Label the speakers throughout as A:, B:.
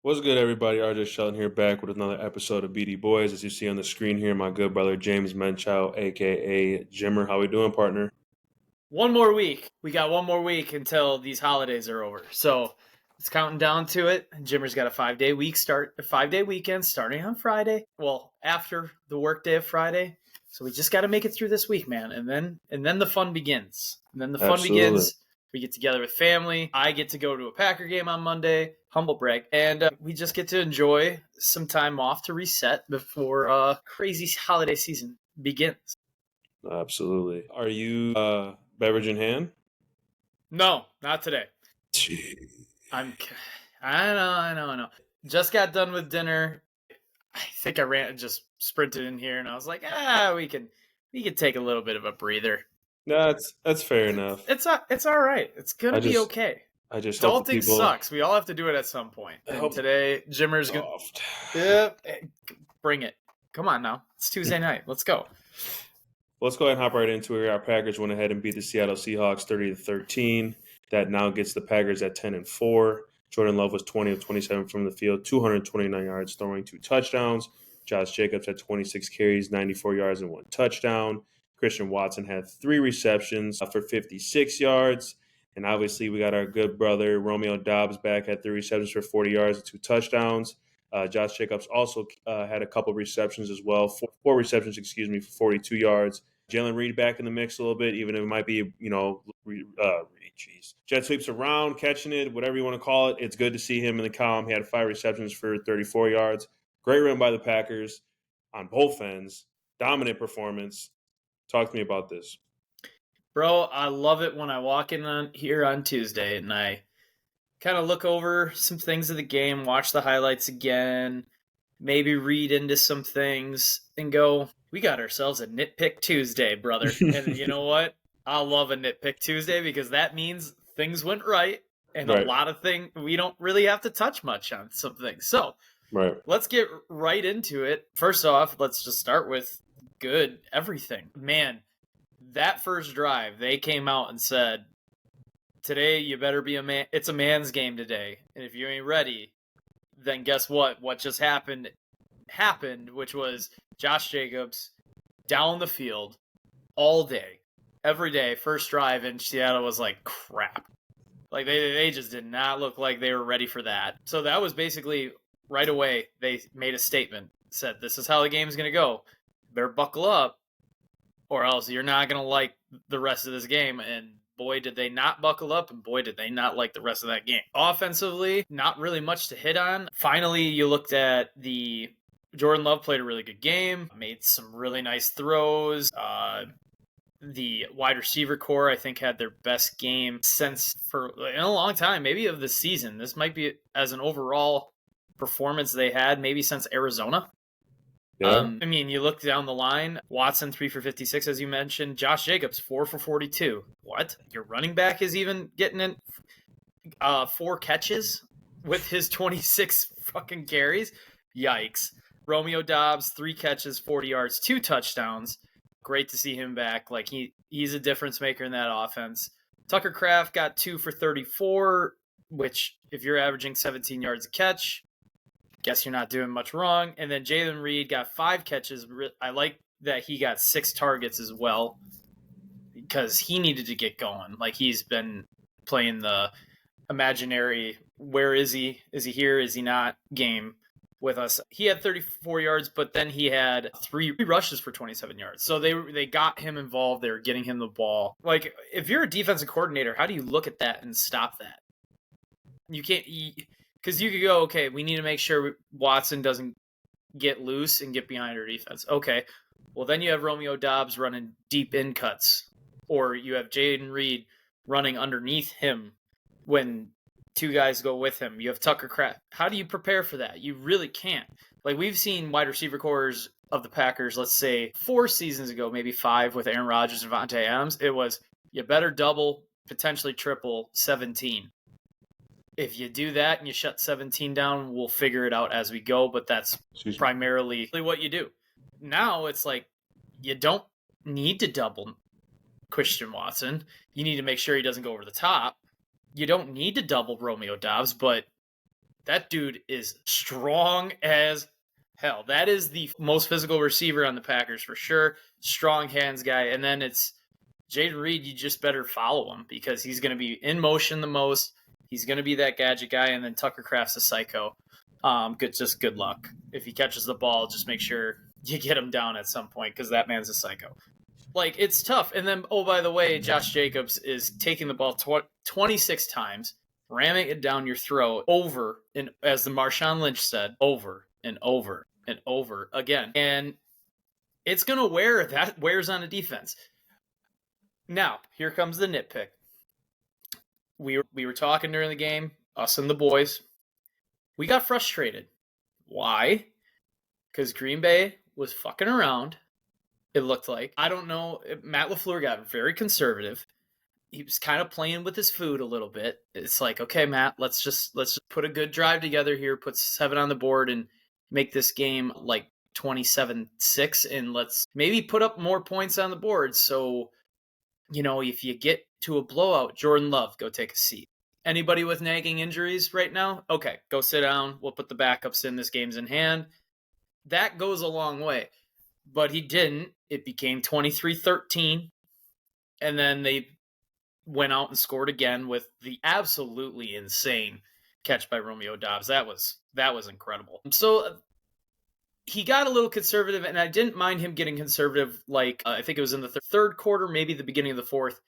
A: What's good, everybody? RJ Shelton here, back with another episode of BD Boys. As you see on the screen here, my good brother James Muenchow, aka Jimmer. How we doing, partner?
B: One more week. We got one more week until these holidays are over. So it's counting down to it. Jimmer's got a 5-day weekend starting on Friday. Well, after the workday of Friday. So we just got to make it through this week, man. And then the fun begins. And then the fun
A: Absolutely.
B: begins. We get together with family. I get to go to a Packer game on Monday. Humble brag. And we just get to enjoy some time off to reset before crazy holiday season begins.
A: Absolutely. Are you beverage in hand?
B: No, not today. I know. Just got done with dinner. I think I just sprinted in here, and I was like, we can take a little bit of a breather.
A: No, that's fair enough.
B: It's all right. It's
A: I
B: gonna be
A: just
B: okay.
A: I just hope the
B: Adulting
A: people
B: sucks. We all have to do it at some point.
A: I
B: And
A: hope
B: today, Jimmer's gonna
A: soft.
B: bring it. Come on now. It's Tuesday night. Let's go.
A: Let's go ahead and hop right into it. Our Packers went ahead and beat the Seattle Seahawks 30-13. That now gets the Packers at 10-4. Jordan Love was 20 of 27 from the field, 229 yards, throwing 2 touchdowns. Josh Jacobs had 26 carries, 94 yards, and 1 touchdown. Christian Watson had 3 receptions for 56 yards. And obviously, we got our good brother Romeo Doubs back at 3 receptions for 40 yards and 2 touchdowns. Josh Jacobs also had a couple receptions as well, four receptions, for 42 yards. Jalen Reed back in the mix a little bit, even if it might be, jet sweeps around, catching it, whatever you want to call it. It's good to see him in the column. He had 5 receptions for 34 yards. Great run by the Packers on both ends. Dominant performance. Talk to me about this.
B: Bro, I love it when I walk in here on Tuesday and I kind of look over some things of the game, watch the highlights again, maybe read into some things and go, we got ourselves a nitpick Tuesday, brother. And you know what? I love a nitpick Tuesday because that means things went right and
A: Right.
B: a lot of things we don't really have to touch much on some things. So
A: Right.
B: let's get right into it. First off, let's just start with good everything. Man, that first drive, they came out and said, today you better be a man. It's a man's game today. And if you ain't ready, then guess what? What just happened, which was Josh Jacobs down the field all day, every day, first drive, and Seattle was like, crap. Like, they just did not look like they were ready for that. So that was basically right away, they made a statement, said, this is how the game's going to go. Better buckle up, or else you're not going to like the rest of this game. And boy, did they not buckle up, and boy, did they not like the rest of that game. Offensively, not really much to hit on. Finally, you looked at the Jordan Love played a really good game, made some really nice throws. The wide receiver core, I think, had their best game in a long time, maybe of the season. This might be as an overall performance they had, maybe since Arizona.
A: Yeah.
B: I mean, you look down the line, Watson 3 for 56, as you mentioned. Josh Jacobs 4 for 42. What? Your running back is even getting in 4 catches with his 26 fucking carries? Yikes. Romeo Doubs 3 catches, 40 yards, 2 touchdowns. Great to see him back. Like, he's a difference maker in that offense. Tucker Kraft got 2 for 34, which if you're averaging 17 yards a catch, guess you're not doing much wrong. And then Jalen Reed got 5 catches. I like that he got 6 targets as well because he needed to get going. Like, he's been playing the imaginary, where is he? Is he here? Is he not? Game with us. He had 34 yards, but then he had 3 rushes for 27 yards. So they got him involved. They were getting him the ball. Like, if you're a defensive coordinator, how do you look at that and stop that? You can't, because you could go, okay, we need to make sure Watson doesn't get loose and get behind our defense. Okay, well, then you have Romeo Doubs running deep in cuts, or you have Jaden Reed running underneath him when 2 guys go with him. You have Tucker Kraft. How do you prepare for that? You really can't. Like, we've seen wide receiver cores of the Packers, let's say 4 seasons ago, maybe 5 with Aaron Rodgers and Vontae Adams. It was, you better double, potentially triple 17. If you do that and you shut 17 down, we'll figure it out as we go, but that's primarily what you do. Now it's like, you don't need to double Christian Watson. You need to make sure he doesn't go over the top. You don't need to double Romeo Doubs, but That dude is strong as hell. That is the most physical receiver on the Packers for sure. Strong hands guy. And then it's Jaden Reed. You just better follow him because he's going to be in motion the most. He's going to be that gadget guy. And then Tucker Kraft's a psycho. Good luck. If he catches the ball, just make sure you get him down at some point because that man's a psycho. Like, it's tough. And then, oh, by the way, Josh Jacobs is taking the ball 26 times, ramming it down your throat over, and as the Marshawn Lynch said, over and over and over again. And it's going to wear. That wears on a defense. Now, here comes the nitpick. We were talking during the game, us and the boys. We got frustrated. Why? Because Green Bay was fucking around. It looked like. I don't know. Matt LaFleur got very conservative. He was kind of playing with his food a little bit. It's like, okay, Matt, let's just put a good drive together here, put 7 on the board, and make this game like 27-6, and let's maybe put up more points on the board. So, if you get to a blowout, Jordan Love, go take a seat. Anybody with nagging injuries right now? Okay, go sit down. We'll put the backups in. This game's in hand. That goes a long way. But he didn't. It became 23-13. And then they went out and scored again with the absolutely insane catch by Romeo Doubs. That was incredible. So he got a little conservative, and I didn't mind him getting conservative. Like, I think it was in the third quarter, maybe the beginning of the fourth.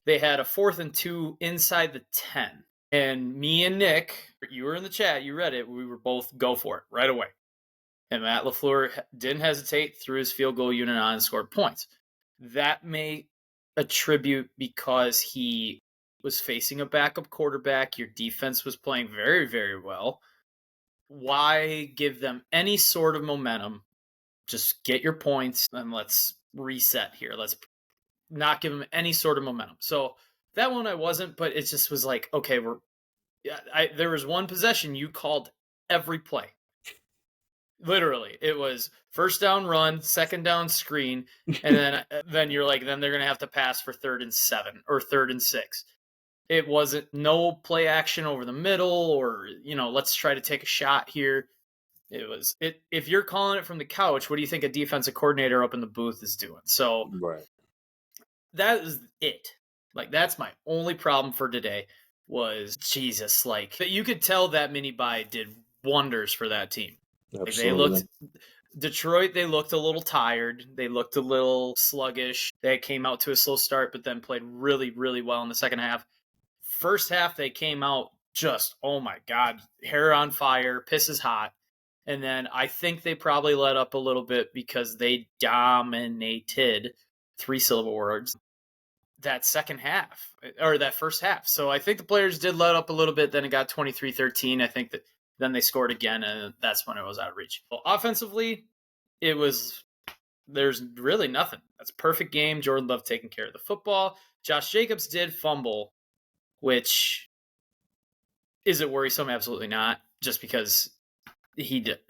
B: They had a 4th and 2 inside the 10. And me and Nick, you were in the chat, you read it, we were both go for it right away. And Matt LaFleur didn't hesitate, threw his field goal unit on and scored points. That may attribute because he was facing a backup quarterback. Your defense was playing very, very well. Why give them any sort of momentum? Just get your points and let's reset here. Let's not give them any sort of momentum. So that one I wasn't, but it just was like, okay, there was one possession you called every play. Literally, it was first down run, second down screen, and then you're like, then they're gonna have to pass for 3rd and 7 or 3rd and 6. It wasn't no play action over the middle or let's try to take a shot here. It was it. If you're calling it from the couch, what do you think a defensive coordinator up in the booth is doing? So
A: Right.
B: That is it. Like, that's my only problem for today was Jesus. Like, that you could tell that mini bye did wonders for that team. Like, Detroit, they looked a little tired. They looked a little sluggish. They came out to a slow start, but then played really, really well in the second half. First half, they came out just, oh my God, hair on fire, pisses hot. And then I think they probably let up a little bit because they dominated, 3-syllable words, that second half or that first half. So I think the players did let up a little bit. Then it got 23-13. I think that then they scored again, and that's when it was out of reach. Well, offensively, there's really nothing. That's a perfect game. Jordan Love taking care of the football. Josh Jacobs did fumble, which, is it worrisome? Absolutely not. Just because he did.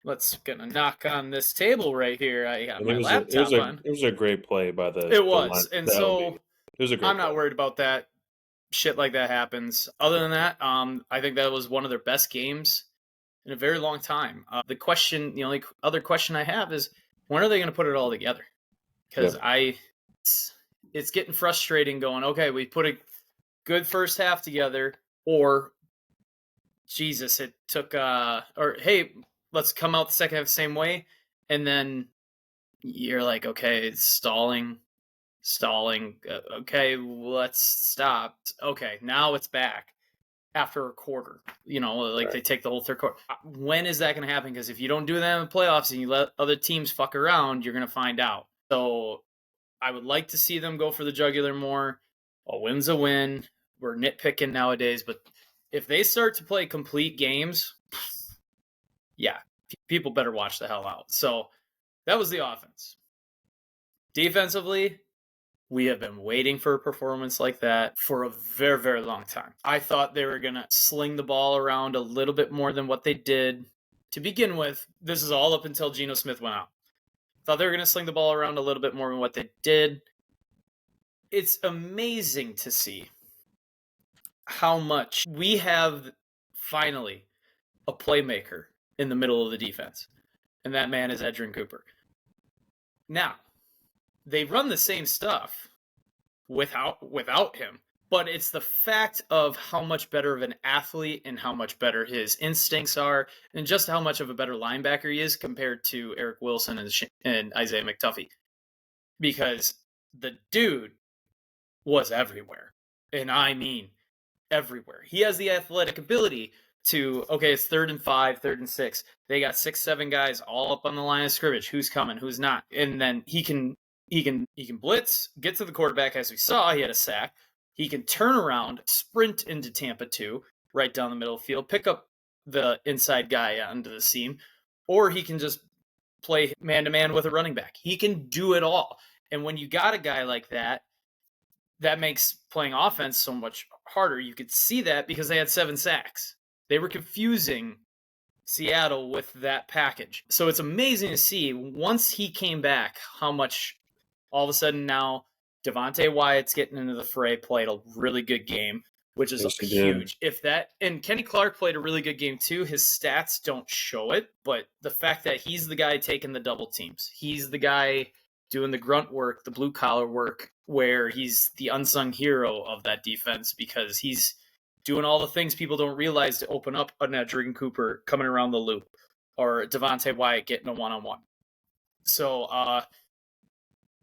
B: Let's gonna knock on this table right here. I got my laptop on.
A: It was a great play by the.
B: It was, and so
A: it was a great.
B: I'm not worried about that. Shit like that happens. Other than that, I think that was one of their best games in a very long time. The only other question I have is, when are they going to put it all together? Because it's getting frustrating going, okay, we put a good first half together, or Jesus, it took, or hey, let's come out the second half the same way. And then you're like, okay, it's stalling. Okay, let's stop. Okay, now it's back after a quarter. Right. They take the whole third quarter. When is that going to happen? Because if you don't do that in the playoffs and you let other teams fuck around, you're going to find out. So I would like to see them go for the jugular more. A win's a win. We're nitpicking nowadays, but if they start to play complete games, yeah, people better watch the hell out. So that was the offense. Defensively, we have been waiting for a performance like that for a very, very long time. I thought they were going to sling the ball around a little bit more than what they did to begin with. This is all up until Geno Smith went out. Thought they were going to sling the ball around a little bit more than what they did. It's amazing to see how much we have finally a playmaker in the middle of the defense, and that man is Edgerrin Cooper. Now, they run the same stuff without him, but it's the fact of how much better of an athlete and how much better his instincts are, and just how much of a better linebacker he is compared to Eric Wilson and Isaiah McTuffie. Because the dude was everywhere. And I mean everywhere. He has the athletic ability to, okay, it's 3rd and 5, 3rd and 6. They got 6, 7 guys all up on the line of scrimmage. Who's coming? Who's not? And then he can blitz, get to the quarterback, as we saw. He had a sack. He can turn around, sprint into Tampa 2, right down the middle of the field, pick up the inside guy onto the seam, or he can just play man-to-man with a running back. He can do it all. And when you got a guy like that, that makes playing offense so much harder. You could see that because they had 7 sacks. They were confusing Seattle with that package. So it's amazing to see, once he came back, how much all of a sudden now Devontae Wyatt's getting into the fray, played a really good game, which is huge. And Kenny Clark played a really good game too. His stats don't show it, but the fact that he's the guy taking the double teams, he's the guy doing the grunt work, the blue collar work, where he's the unsung hero of that defense because he's doing all the things people don't realize to open up an Edgerrin Cooper coming around the loop, or Devontae Wyatt getting a one-on-one. So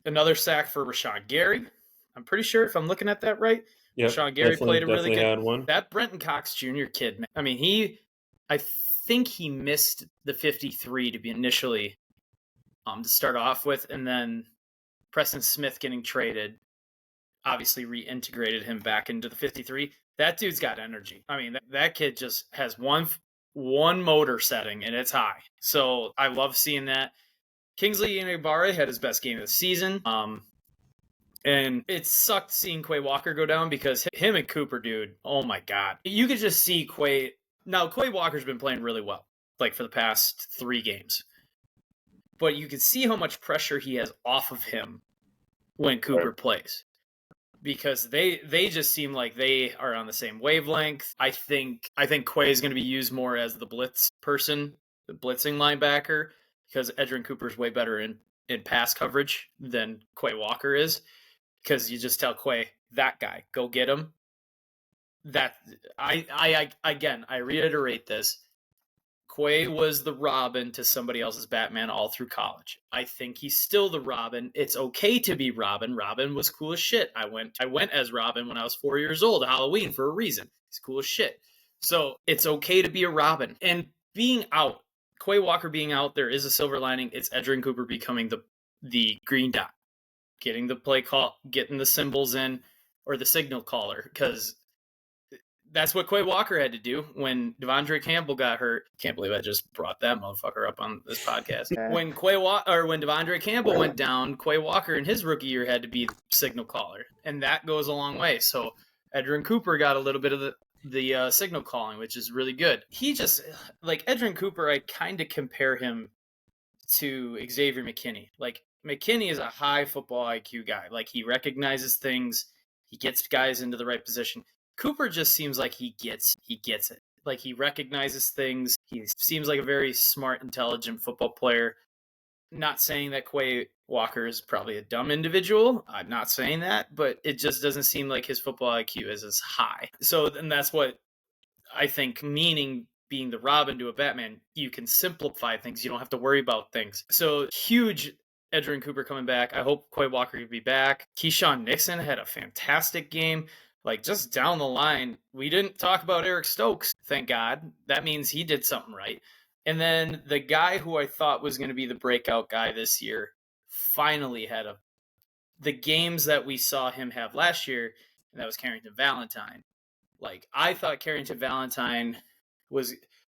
B: another sack for Rashawn Gary. I'm pretty sure, if I'm looking at that right,
A: Yep,
B: Rashawn Gary played a really good.
A: Had one.
B: That Brenton Cox Jr. kid, man, I mean, I think he missed the 53 to be initially to start off with, and then Preston Smith getting traded obviously reintegrated him back into the 53. That dude's got energy. I mean, that kid just has one motor setting, and it's high. So I love seeing that. Kingsley Enagbare had his best game of the season. And it sucked seeing Quay Walker go down because him and Cooper, dude, oh my God. You could just see Quay. Now, Quay Walker's been playing really well, like for the past 3 games. But you can see how much pressure he has off of him when Cooper plays. Because they just seem like they are on the same wavelength. I think Quay is going to be used more as the blitz person, the blitzing linebacker, because Edgerrin Cooper's way better in pass coverage than Quay Walker is. Because you just tell Quay, that guy, go get him. That I reiterate this. Quay was the Robin to somebody else's Batman all through college. I think he's still the Robin. It's okay to be Robin. Robin was cool as shit. I went as Robin when I was 4 years old at Halloween for a reason. He's cool as shit. So it's okay to be a Robin. And being out, Quay Walker being out, there is a silver lining. It's Edgerrin Cooper becoming the green dot, getting the play call, getting the symbols in, or the signal caller, because that's what Quay Walker had to do when Devondre Campbell got hurt. Can't believe I just brought that motherfucker up on this podcast. When Devondre Campbell went down, Quay Walker in his rookie year had to be the signal caller, and that goes a long way. So Edgerrin Cooper got a little bit of the signal calling, which is really good. He just, like Edgerrin Cooper, I kind of compare him to Xavier McKinney. Like, McKinney is a high football IQ guy. Like, he recognizes things. He gets guys into the right position. Cooper just seems like he gets it. Like, he recognizes things. He seems like a very smart, intelligent football player. Not saying that Quay Walker is probably a dumb individual. I'm not saying that, but it just doesn't seem like his football IQ is as high. So, and that's what I think, meaning being the Robin to a Batman, you can simplify things. You don't have to worry about things. So, huge Edgerrin Cooper coming back. I hope Quay Walker could be back. Keyshawn Nixon had a fantastic game. Like, just down the line, we didn't talk about Eric Stokes, thank God. That means he did something right. And then the guy who I thought was going to be the breakout guy this year finally had the games that we saw him have last year, and that was Carrington Valentine. Like, I thought Carrington Valentine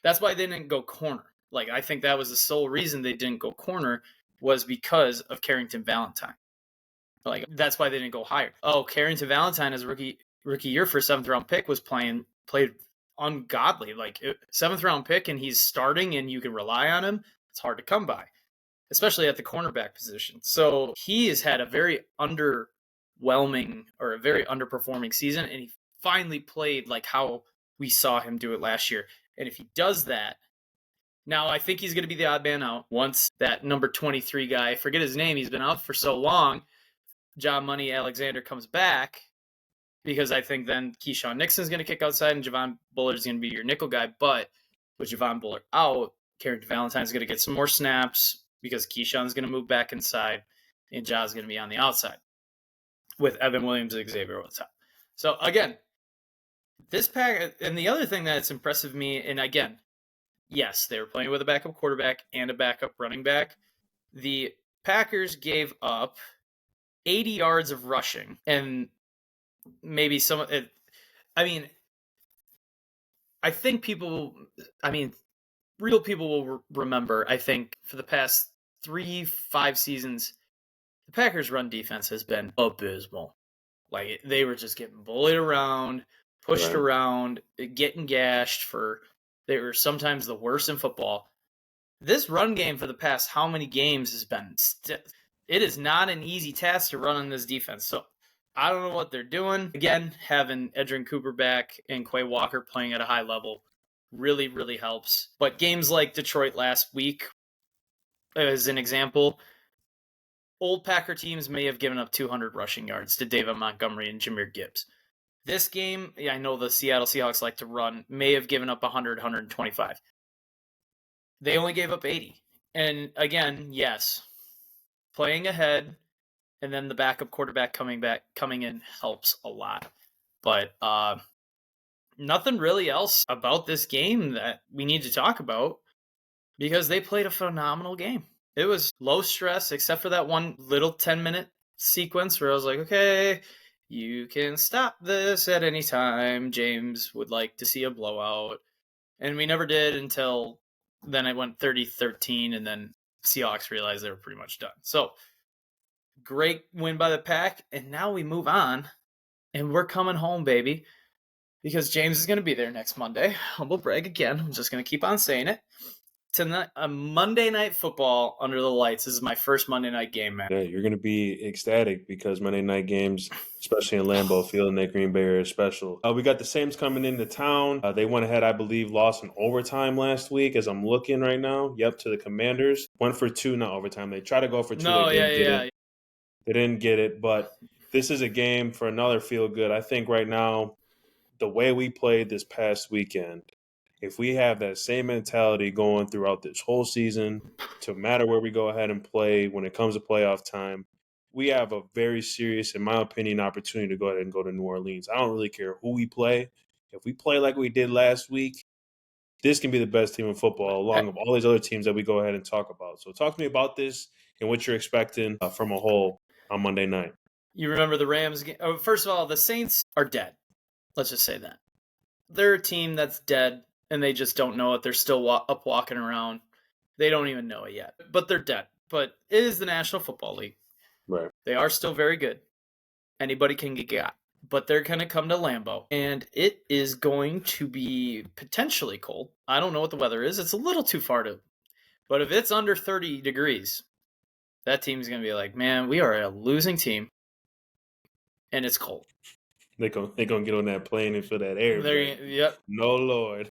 B: that's why they didn't go corner. Like, I think that was the sole reason they didn't go corner was because of Carrington Valentine. Like, that's why they didn't go higher. Oh, Carrington Valentine as a rookie year for a 7th round pick played ungodly. Like, 7th round pick, and he's starting and you can rely on him. It's hard to come by, especially at the cornerback position. So he has had a very underwhelming or a very underperforming season, and he finally played like how we saw him do it last year. And if he does that, now I think he's going to be the odd man out once that number 23 guy, I forget his name, he's been out for so long, John Money Alexander comes back, because I think then Keyshawn Nixon's going to kick outside and Javon Bullard's going to be your nickel guy. But with Javon Bullard out, Carrington Valentine's going to get some more snaps because Keyshawn's going to move back inside and Ja's going to be on the outside with Evan Williams and Xavier over the top. So again, this pack, and the other thing that's impressive me, and again, yes, they were playing with a backup quarterback and a backup running back. The Packers gave up 80 yards of rushing, and maybe some. I mean, I think people. I mean, real people will remember. I think for the past 3-5 seasons, the Packers' run defense has been abysmal. Like they were just getting bullied around, pushed around, getting gashed. They were sometimes the worst in football. This run game for the past how many games has been. It is not an easy task to run on this defense. So I don't know what they're doing. Again, having Edrin Cooper back and Quay Walker playing at a high level really, really helps. But games like Detroit last week, as an example, old Packer teams may have given up 200 rushing yards to David Montgomery and Jahmyr Gibbs. This game, I know the Seattle Seahawks like to run, may have given up 100, 125. They only gave up 80. And again, yes, playing ahead and then the backup quarterback coming in helps a lot. But nothing really else about this game that we need to talk about because they played a phenomenal game. It was low stress except for that one little 10-minute sequence where I was like, okay, you can stop this at any time. James would like to see a blowout. And we never did until then it went 30-13, and then Seahawks realized they were pretty much done. So, great win by the Pack, and now we move on, and we're coming home, baby, because James is going to be there next Monday. Humble brag again. I'm just going to keep on saying it. Tonight, a Monday Night Football under the lights. This is my first Monday night game, man.
A: Yeah, you're going to be ecstatic because Monday night games, especially in Lambeau Field and at Green Bay, are special. We got the Saints coming into town. They went ahead, I believe, lost in overtime last week as I'm looking right now. Yep, to the Commanders. 1 for 2, not overtime. They tried to go for 2. They didn't get it, but this is a game for another feel-good. I think right now, the way we played this past weekend, if we have that same mentality going throughout this whole season, to matter where we go ahead and play when it comes to playoff time, we have a very serious, in my opinion, opportunity to go ahead and go to New Orleans. I don't really care who we play. If we play like we did last week, this can be the best team in football along with all these other teams that we go ahead and talk about. So talk to me about this and what you're expecting from a whole on Monday night.
B: You remember the Rams game? Oh, first of all, the Saints are dead. Let's just say that. They're a team that's dead. And they just don't know it. They're still up walking around. They don't even know it yet. But they're dead. But it is the National Football League.
A: Right.
B: They are still very good. Anybody can get got. But they're going to come to Lambeau. And it is going to be potentially cold. I don't know what the weather is. It's a little too far to. But if it's under 30 degrees, that team's going to be like, man, we are a losing team. And it's cold.
A: They're going to get on that plane and feel that air.
B: Yep.
A: No, Lord.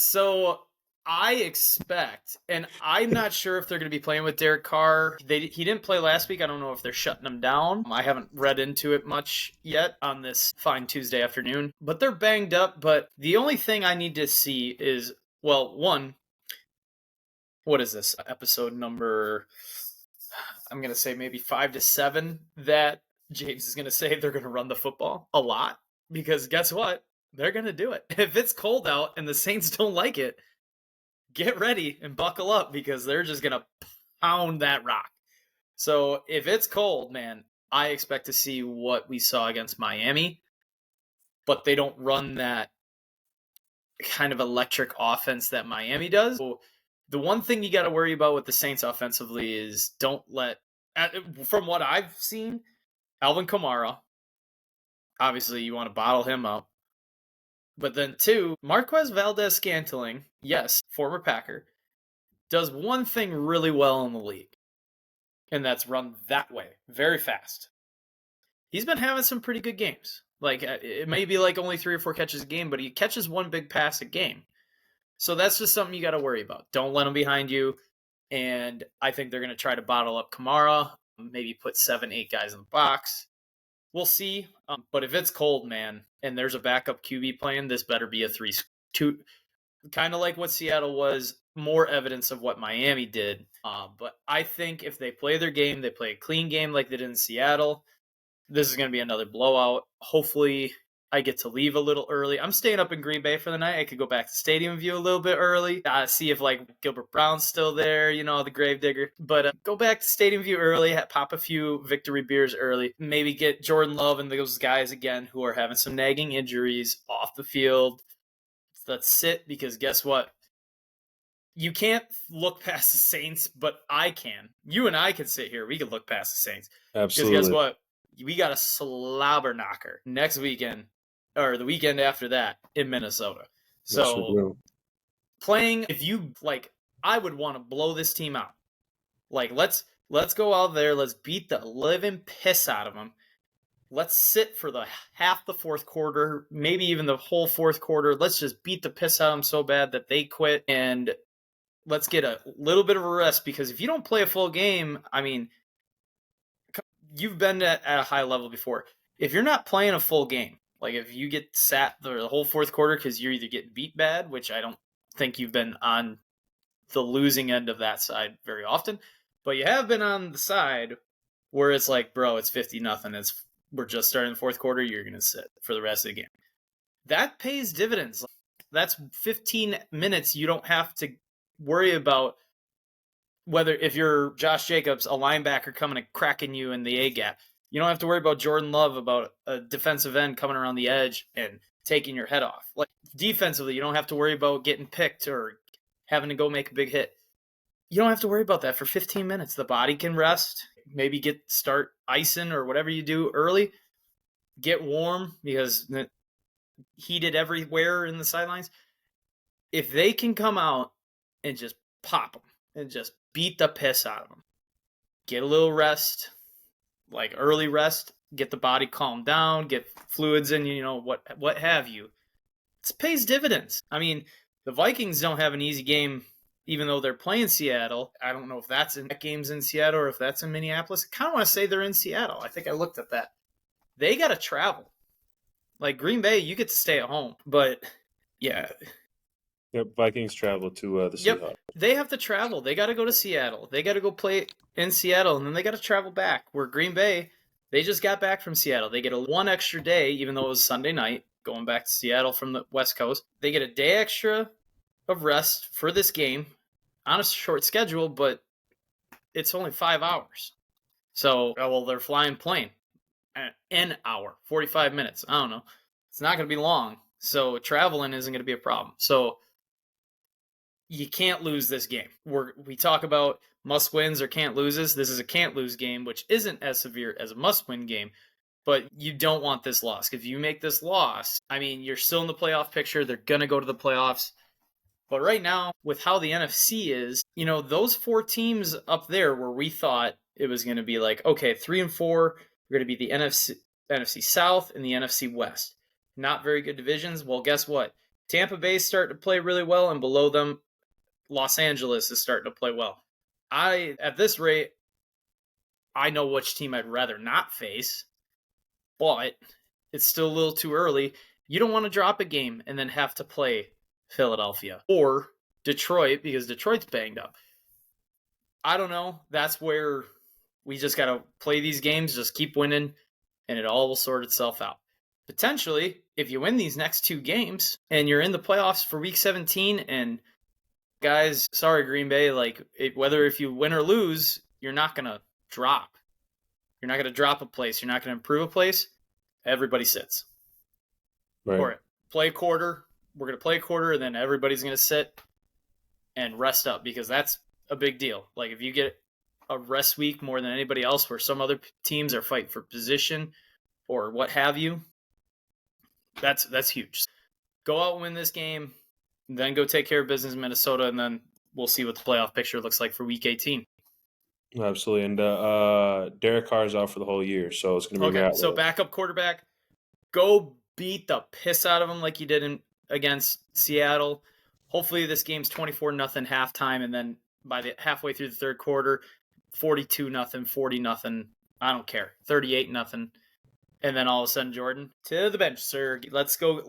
B: So I expect, and I'm not sure if they're going to be playing with Derek Carr. He didn't play last week. I don't know if they're shutting him down. I haven't read into it much yet on this fine Tuesday afternoon. But they're banged up. But the only thing I need to see is, well, one, what is this? Episode number, I'm going to say maybe 5 to 7, that James is going to say they're going to run the football a lot. Because guess what? They're going to do it. If it's cold out and the Saints don't like it, get ready and buckle up because they're just going to pound that rock. So if it's cold, man, I expect to see what we saw against Miami, but they don't run that kind of electric offense that Miami does. So the one thing you got to worry about with the Saints offensively is don't let, from what I've seen, Alvin Kamara, obviously you want to bottle him up. But then, 2, Marquez Valdes-Scantling, yes, former Packer, does one thing really well in the league, and that's run that way, very fast. He's been having some pretty good games. Like, it may be like only 3 or 4 catches a game, but he catches one big pass a game. So that's just something you got to worry about. Don't let them behind you. And I think they're going to try to bottle up Kamara, maybe put 7-8 guys in the box. We'll see. But if it's cold, man, and there's a backup QB playing, this better be a 3-2. Kind of like what Seattle was, more evidence of what Miami did. But I think if they play their game, they play a clean game like they did in Seattle, this is going to be another blowout. Hopefully, I get to leave a little early. I'm staying up in Green Bay for the night. I could go back to Stadium View a little bit early, see if like Gilbert Brown's still there, the Gravedigger. But go back to Stadium View early, pop a few victory beers early, maybe get Jordan Love and those guys again who are having some nagging injuries off the field. Let's sit, because guess what? You can't look past the Saints, but I can. You and I can sit here. We can look past the Saints.
A: Absolutely.
B: Because guess what? We got a slobber knocker next weekend, or the weekend after that, in Minnesota. So playing, if you like, I would want to blow this team out. Like, let's go out there. Let's beat the living piss out of them. Let's sit for the half the fourth quarter, maybe even the whole fourth quarter. Let's just beat the piss out of them so bad that they quit, and let's get a little bit of a rest, because if you don't play a full game, I mean, you've been at a high level before. If you're not playing a full game, like if you get sat the whole fourth quarter because you're either getting beat bad, which I don't think you've been on the losing end of that side very often, but you have been on the side where it's like, bro, it's 50-0. We're just starting the fourth quarter. You're going to sit for the rest of the game. That pays dividends. That's 15 minutes you don't have to worry about whether, if you're Josh Jacobs, a linebacker coming and cracking you in the A gap. You don't have to worry about Jordan Love, about a defensive end coming around the edge and taking your head off. Like, defensively, you don't have to worry about getting picked or having to go make a big hit. You don't have to worry about that for 15 minutes. The body can rest. Maybe start icing or whatever you do early. Get warm, because heated everywhere in the sidelines. If they can come out and just pop them and just beat the piss out of them, get a little rest, like early rest, get the body calmed down, get fluids in, what have you. It pays dividends. I mean, the Vikings don't have an easy game, even though they're playing Seattle. I don't know if that game's in Seattle or if that's in Minneapolis. I kind of want to say they're in Seattle. I think I looked at that. They got to travel. Like Green Bay, you get to stay at home. But, yeah.
A: Yep, Vikings travel to the Seahawks.
B: Yep, they have to travel. They got to go to Seattle. They got to go play in Seattle, and then they got to travel back. Where Green Bay, they just got back from Seattle. They get one extra day, even though it was Sunday night, going back to Seattle from the West Coast. They get a day extra of rest for this game on a short schedule, but it's only 5 hours. So, well, they're flying plane an hour, 45 minutes. I don't know. It's not going to be long. So traveling isn't going to be a problem. So you can't lose this game. We talk about must wins or can't loses. This is a can't lose game, which isn't as severe as a must win game. But you don't want this loss. If you make this loss, I mean, you're still in the playoff picture. They're going to go to the playoffs. But right now, with how the NFC is, those 4 teams up there where we thought it was going to be like, okay, 3 and 4 are going to be the NFC South and the NFC West. Not very good divisions. Well, guess what? Tampa Bay's starting to play really well, and below them, Los Angeles is starting to play well. At this rate, I know which team I'd rather not face, but it's still a little too early. You don't want to drop a game and then have to play Philadelphia or Detroit, because Detroit's banged up. I don't know. That's where we just got to play these games, just keep winning, and it all will sort itself out. Potentially, if you win these next 2 games and you're in the playoffs for week 17, and guys, sorry, Green Bay, whether if you win or lose, you're not going to drop. You're not going to drop a place. You're not going to improve a place. Everybody sits.
A: Right.
B: Or play a quarter. We're going to play a quarter, and then everybody's going to sit and rest up, because that's a big deal. Like, if you get a rest week more than anybody else, where some other teams are fighting for position or what have you, that's huge. Go out and win this game, then go take care of business in Minnesota, and then we'll see what the playoff picture looks like for week 18.
A: Absolutely. And Derek Carr is out for the whole year, so it's going to be
B: okay. So backup quarterback, go beat the piss out of him like you did against Seattle. Hopefully this game's 24-0 halftime, and then by the halfway through the third quarter, 42-0, 40-0. I don't care. 38-0. And then all of a sudden, Jordan, to the bench, sir. Let's go.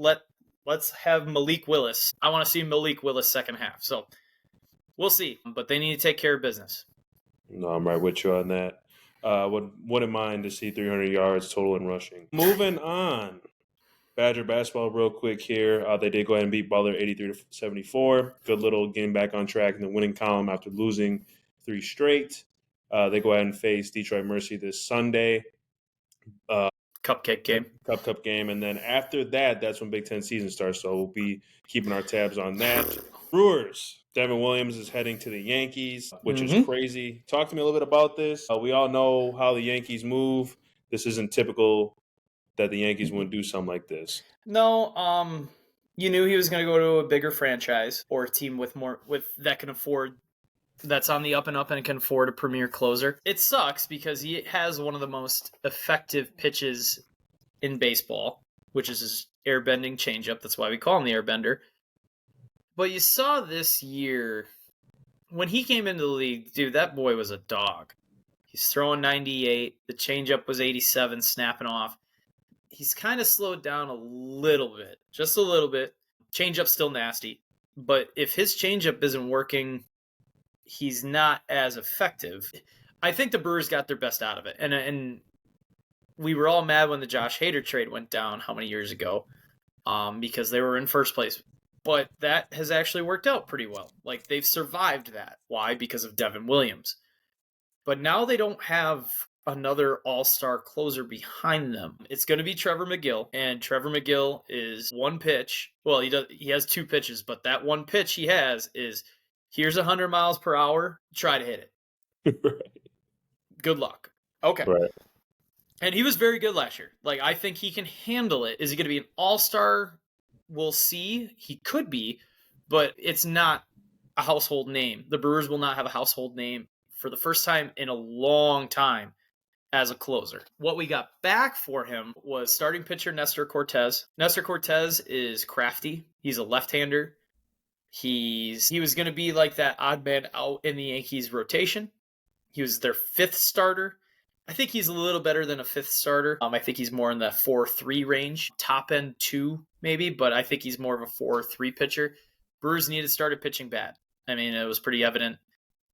B: Let's have Malik Willis. I want to see Malik Willis second half. So we'll see. But they need to take care of business.
A: No, I'm right with you on that. Wouldn't mind to see 300 yards total in rushing. Moving on. Badger basketball real quick here. They did go ahead and beat Butler 83-74. Good little getting back on track in the winning column after losing 3 straight. They go ahead and face Detroit Mercy this Sunday.
B: Cupcake game.
A: Cup game. And then after that, that's when Big Ten season starts. So we'll be keeping our tabs on that. Brewers. Devin Williams is heading to the Yankees, which is crazy. Talk to me a little bit about this. We all know how the Yankees move. This isn't typical that the Yankees wouldn't do something like this.
B: No, you knew he was going to go to a bigger franchise or a team with that can afford, that's on the up and up and can afford a premier closer. It sucks because he has one of the most effective pitches in baseball, which is his airbending changeup. That's why we call him the airbender. But you saw this year, when he came into the league, dude, that boy was a dog. He's throwing 98. The changeup was 87, snapping off. He's kind of slowed down a little bit, just a little bit. Changeup's still nasty. But if his changeup isn't working, he's not as effective. I think the Brewers got their best out of it. And we were all mad when the Josh Hader trade went down how many years ago because they were in first place. But that has actually worked out pretty well. Like, they've survived that. Why? Because of Devin Williams. But now they don't have another all-star closer behind them. It's going to be Trevor McGill, and Trevor McGill is one pitch. Well, he has 2 pitches, but that one pitch he has is, here's 100 miles per hour, try to hit it.
A: Right.
B: Good luck. Okay.
A: Right.
B: And he was very good last year. Like, I think he can handle it. Is he going to be an all-star? We'll see. He could be, but it's not a household name. The Brewers will not have a household name for the first time in a long time as a closer. What we got back for him was starting pitcher Nestor Cortez. Nestor Cortez is crafty. He's a left-hander. He was going to be like that odd man out in the Yankees rotation. He was their 5th starter. I think he's a little better than a 5th starter. I think he's more in the 4-3 range, top end 2 maybe, but I think he's more of a 4-3 pitcher. Brewers needed started pitching bad. I mean, it was pretty evident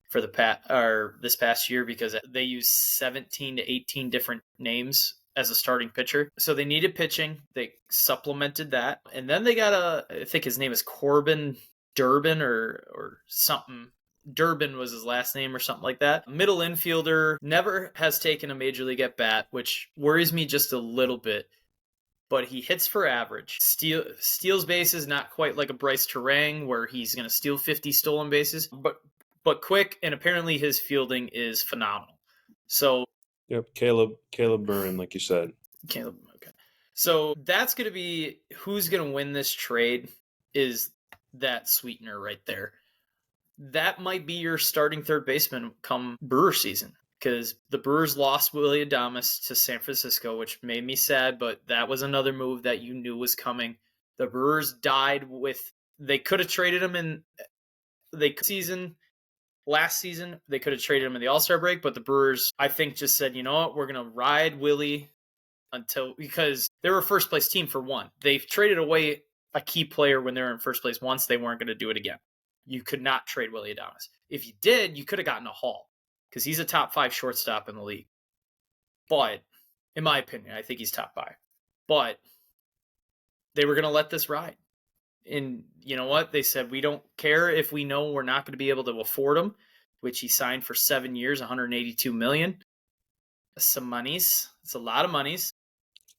B: for this past year because they used 17 to 18 different names as a starting pitcher. So they needed pitching. They supplemented that. And then they got I think his name is Corbin Durbin or something. Durbin was his last name or something like that. Middle infielder, never has taken a major league at bat, which worries me just a little bit. But he hits for average. Steals bases, not quite like a Bryce Terang where he's going to steal 50 stolen bases, but quick, and apparently his fielding is phenomenal. So,
A: yep, Caleb Burren, like you said.
B: Caleb, okay. So that's going to be who's going to win this trade is that sweetener right there. That might be your starting third baseman come Brewer season because the Brewers lost Willie Adames to San Francisco, which made me sad, but that was another move that you knew was coming. The Brewers died they could have traded him last season. They could have traded him in the All-Star break, but the Brewers, I think, just said, you know what, we're going to ride Willie because they were a first place team for one. They've traded away a key player when they were in first place once. They weren't going to do it again. You could not trade Willie Adames. If you did, you could have gotten a haul because he's a top 5 shortstop in the league. But, in my opinion, I think he's top 5. But they were going to let this ride. And you know what? They said, we don't care if we know we're not going to be able to afford him, which he signed for 7 years, $182 million. Some monies. It's a lot of monies.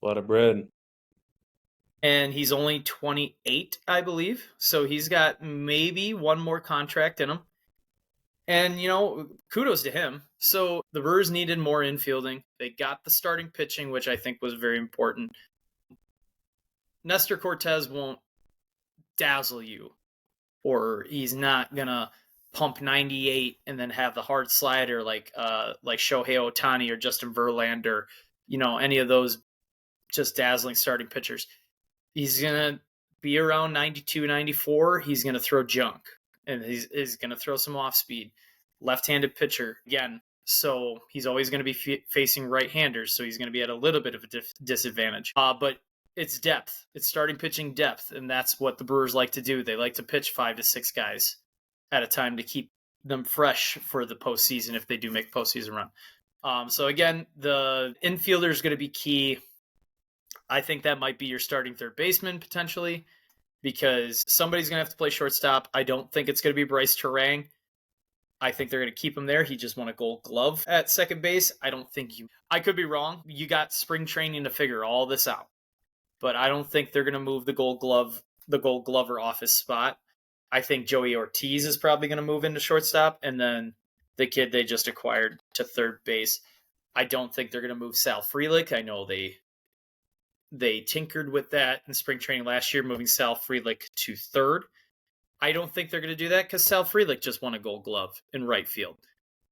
A: A lot of bread.
B: And he's only 28, I believe. So he's got maybe one more contract in him. And, kudos to him. So the Brewers needed more infielding. They got the starting pitching, which I think was very important. Nestor Cortez won't dazzle you, or he's not going to pump 98 and then have the hard slider like Shohei Ohtani or Justin Verlander, any of those just dazzling starting pitchers. He's going to be around 92, 94, he's going to throw junk. And he's going to throw some off speed. Left-handed pitcher, again. So he's always going to be facing right-handers. So he's going to be at a little bit of a disadvantage. But it's depth. It's starting pitching depth. And that's what the Brewers like to do. They like to pitch 5 to 6 guys at a time to keep them fresh for the postseason if they do make postseason run. So again, the infielder is going to be key. I think that might be your starting third baseman potentially, because somebody's going to have to play shortstop. I don't think it's going to be Bryce Terang. I think they're going to keep him there. He just won a Gold Glove at second base. I could be wrong. You got spring training to figure all this out, but I don't think they're going to move the Gold Glover off his spot. I think Joey Ortiz is probably going to move into shortstop, and then the kid they just acquired to third base. I don't think they're going to move Sal Frelick. I know they tinkered with that in spring training last year, moving Sal Frelick to third. I don't think they're going to do that because Sal Frelick just won a Gold Glove in right field.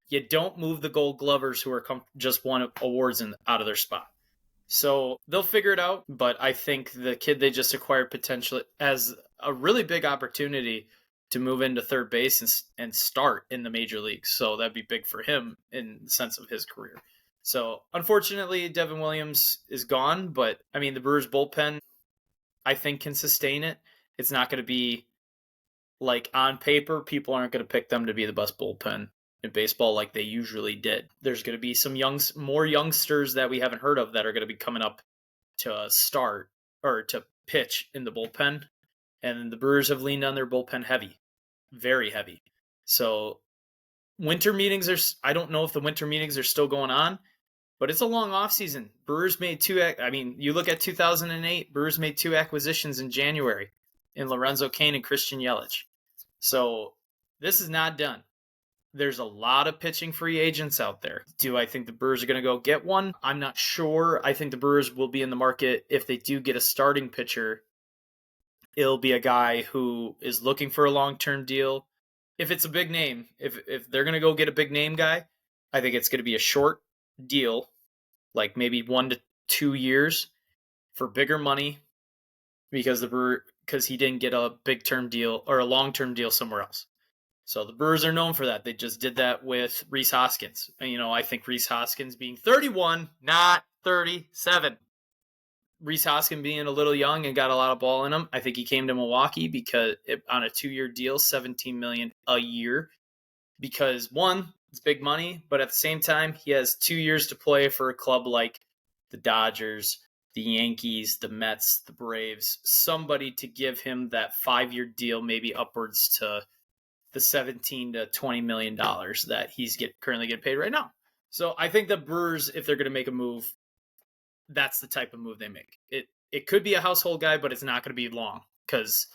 B: You don't move the Gold Glovers who are just won awards out of their spot. So they'll figure it out, but I think the kid they just acquired potentially has a really big opportunity to move into third base and start in the major leagues. So that'd be big for him in the sense of his career. So unfortunately, Devin Williams is gone, but I mean, the Brewers bullpen, I think, can sustain it. It's not going to be like on paper, people aren't going to pick them to be the best bullpen in baseball like they usually did. There's going to be some more youngsters that we haven't heard of that are going to be coming up to start or to pitch in the bullpen. And the Brewers have leaned on their bullpen heavy, very heavy. So winter meetings I don't know if the winter meetings are still going on, but it's a long offseason. Brewers made you look at 2008, Brewers made 2 acquisitions in January in Lorenzo Cain and Christian Yelich. So this is not done. There's a lot of pitching free agents out there. Do I think the Brewers are going to go get one? I'm not sure. I think the Brewers will be in the market if they do get a starting pitcher. It'll be a guy who is looking for a long-term deal. If it's a big name, if they're going to go get a big name guy, I think it's going to be a short deal, like maybe 1 to 2 years for bigger money because he didn't get a big term deal or a long-term deal somewhere else. So the Brewers are known for that. They just did that with Rhys Hoskins. And, I think Rhys Hoskins being 31, not 37. Rhys Hoskins being a little young and got a lot of ball in him. I think he came to Milwaukee because on a 2-year deal, $17 million a year. Because one, it's big money, but at the same time, he has 2 years to play for a club like the Dodgers, the Yankees, the Mets, the Braves. Somebody to give him that 5-year deal, maybe upwards to the $17 to $20 million that he's currently getting paid right now. So I think the Brewers, if they're going to make a move, that's the type of move they make. It could be a household guy, but it's not going to be long because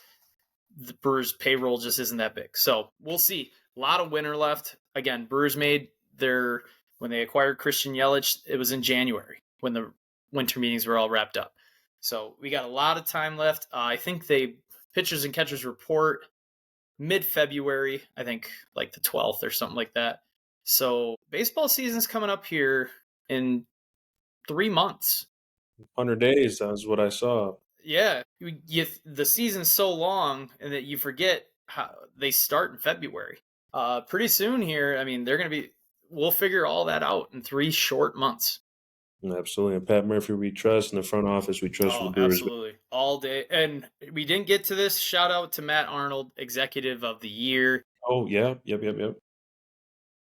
B: the Brewers' payroll just isn't that big. So we'll see. A lot of winter left. Again, Brewers made when they acquired Christian Yelich, it was in January when the winter meetings were all wrapped up. So we got a lot of time left. I think pitchers and catchers report mid-February, I think like the 12th or something like that. So baseball season's coming up here in 3 months.
A: 100 days, that's what I saw.
B: Yeah. The season's so long and that you forget how they start in February. Pretty soon here, I mean, we'll figure all that out in 3 short months.
A: Absolutely. And Pat Murphy, we trust. In the front office, we trust for the Brewers.
B: Absolutely. All day. And we didn't get to this. Shout out to Matt Arnold, Executive of the Year.
A: Oh, yeah. Yep.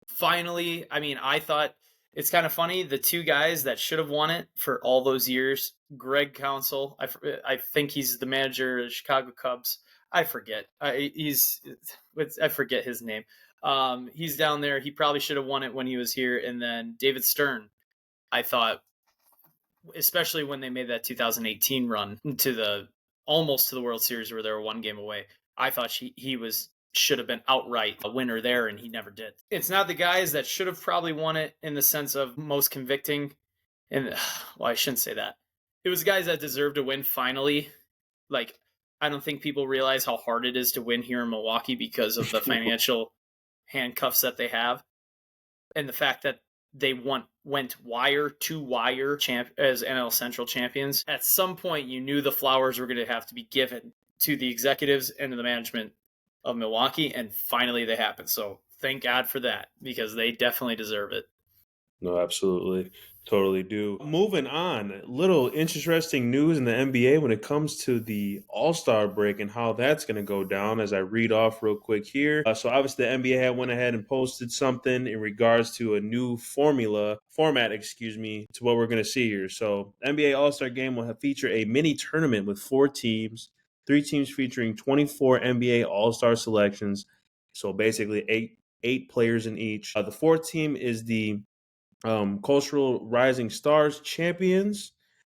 B: Finally, I mean, I thought it's kind of funny. The 2 guys that should have won it for all those years, Greg Counsell, I think he's the manager of the Chicago Cubs. I forget. I forget his name. He's down there. He probably should have won it when he was here. And then David Stern, I thought, especially when they made that 2018 run almost to the World Series where they were 1 game away, I thought he should have been outright a winner there, and he never did. It's not the guys that should have probably won it in the sense of most convicting. And well, I shouldn't say that. It was guys that deserved to win finally. Like, I don't think people realize how hard it is to win here in Milwaukee because of the financial handcuffs that they have. And the fact that they went wire to wire as NL Central champions. At some point, you knew the flowers were going to have to be given to the executives and to the management of Milwaukee, and finally they happened. So thank God for that, because they definitely deserve it.
A: No, absolutely. Totally do. Moving on, little interesting news in the NBA when it comes to the All-Star break and how that's going to go down as I read off real quick here. So obviously the NBA had went ahead and posted something in regards to a new format, to what we're going to see here. So NBA All-Star game will feature a mini tournament with 4 teams, 3 teams featuring 24 NBA All-Star selections. So basically eight players in each. The 4th team is the Cultural Rising Stars champions.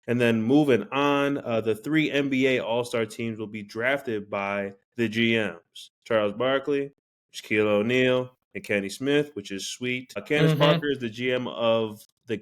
A: And then moving on, the 3 NBA All-Star teams will be drafted by the GMs. Charles Barkley, Shaquille O'Neal, and Kenny Smith, which is sweet. Candace Parker is the GM of the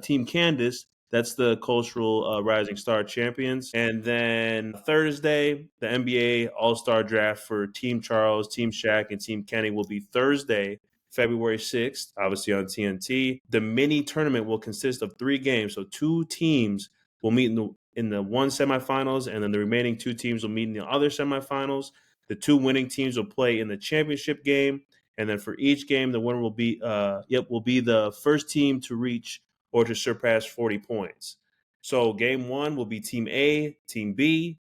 A: Team Candace. That's the Cultural Rising Star champions. And then Thursday, the NBA All-Star draft for Team Charles, Team Shaq, and Team Kenny will be Thursday, February 6th, obviously on TNT. The mini tournament will consist of 3 games. So 2 teams will meet in the one semifinals, and then the remaining 2 teams will meet in the other semifinals. The 2 winning teams will play in the championship game, and then for each game, the winner will be the first team to reach or to surpass 40 points. So game 1 will be Team A, Team B.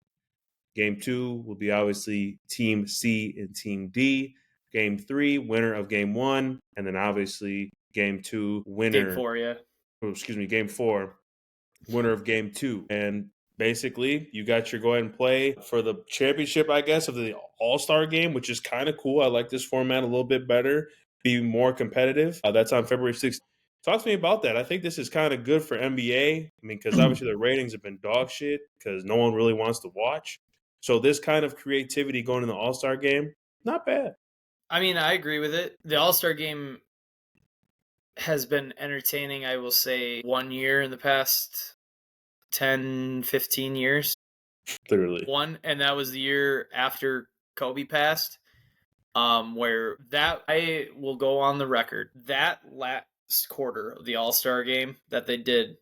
A: Game 2 will be obviously Team C and Team D. Game 3, winner of Game 1, and then obviously Game 2, winner.
B: Game 4, yeah.
A: Game 4, winner of Game 2. And basically, you got your go ahead and play for the championship, I guess, of the All-Star game, which is kind of cool. I like this format a little bit better, be more competitive. That's on February 6th. Talk to me about that. I think this is kind of good for NBA. I mean, because obviously the ratings have been dog shit because no one really wants to watch. So this kind of creativity going in the All-Star game, not bad.
B: I mean, I agree with it. The All-Star game has been entertaining, I will say, 1 year in the past 10, 15 years.
A: Literally.
B: One, and that was the year after Kobe passed, where that, I will go on the record, that last quarter of the All-Star game that they did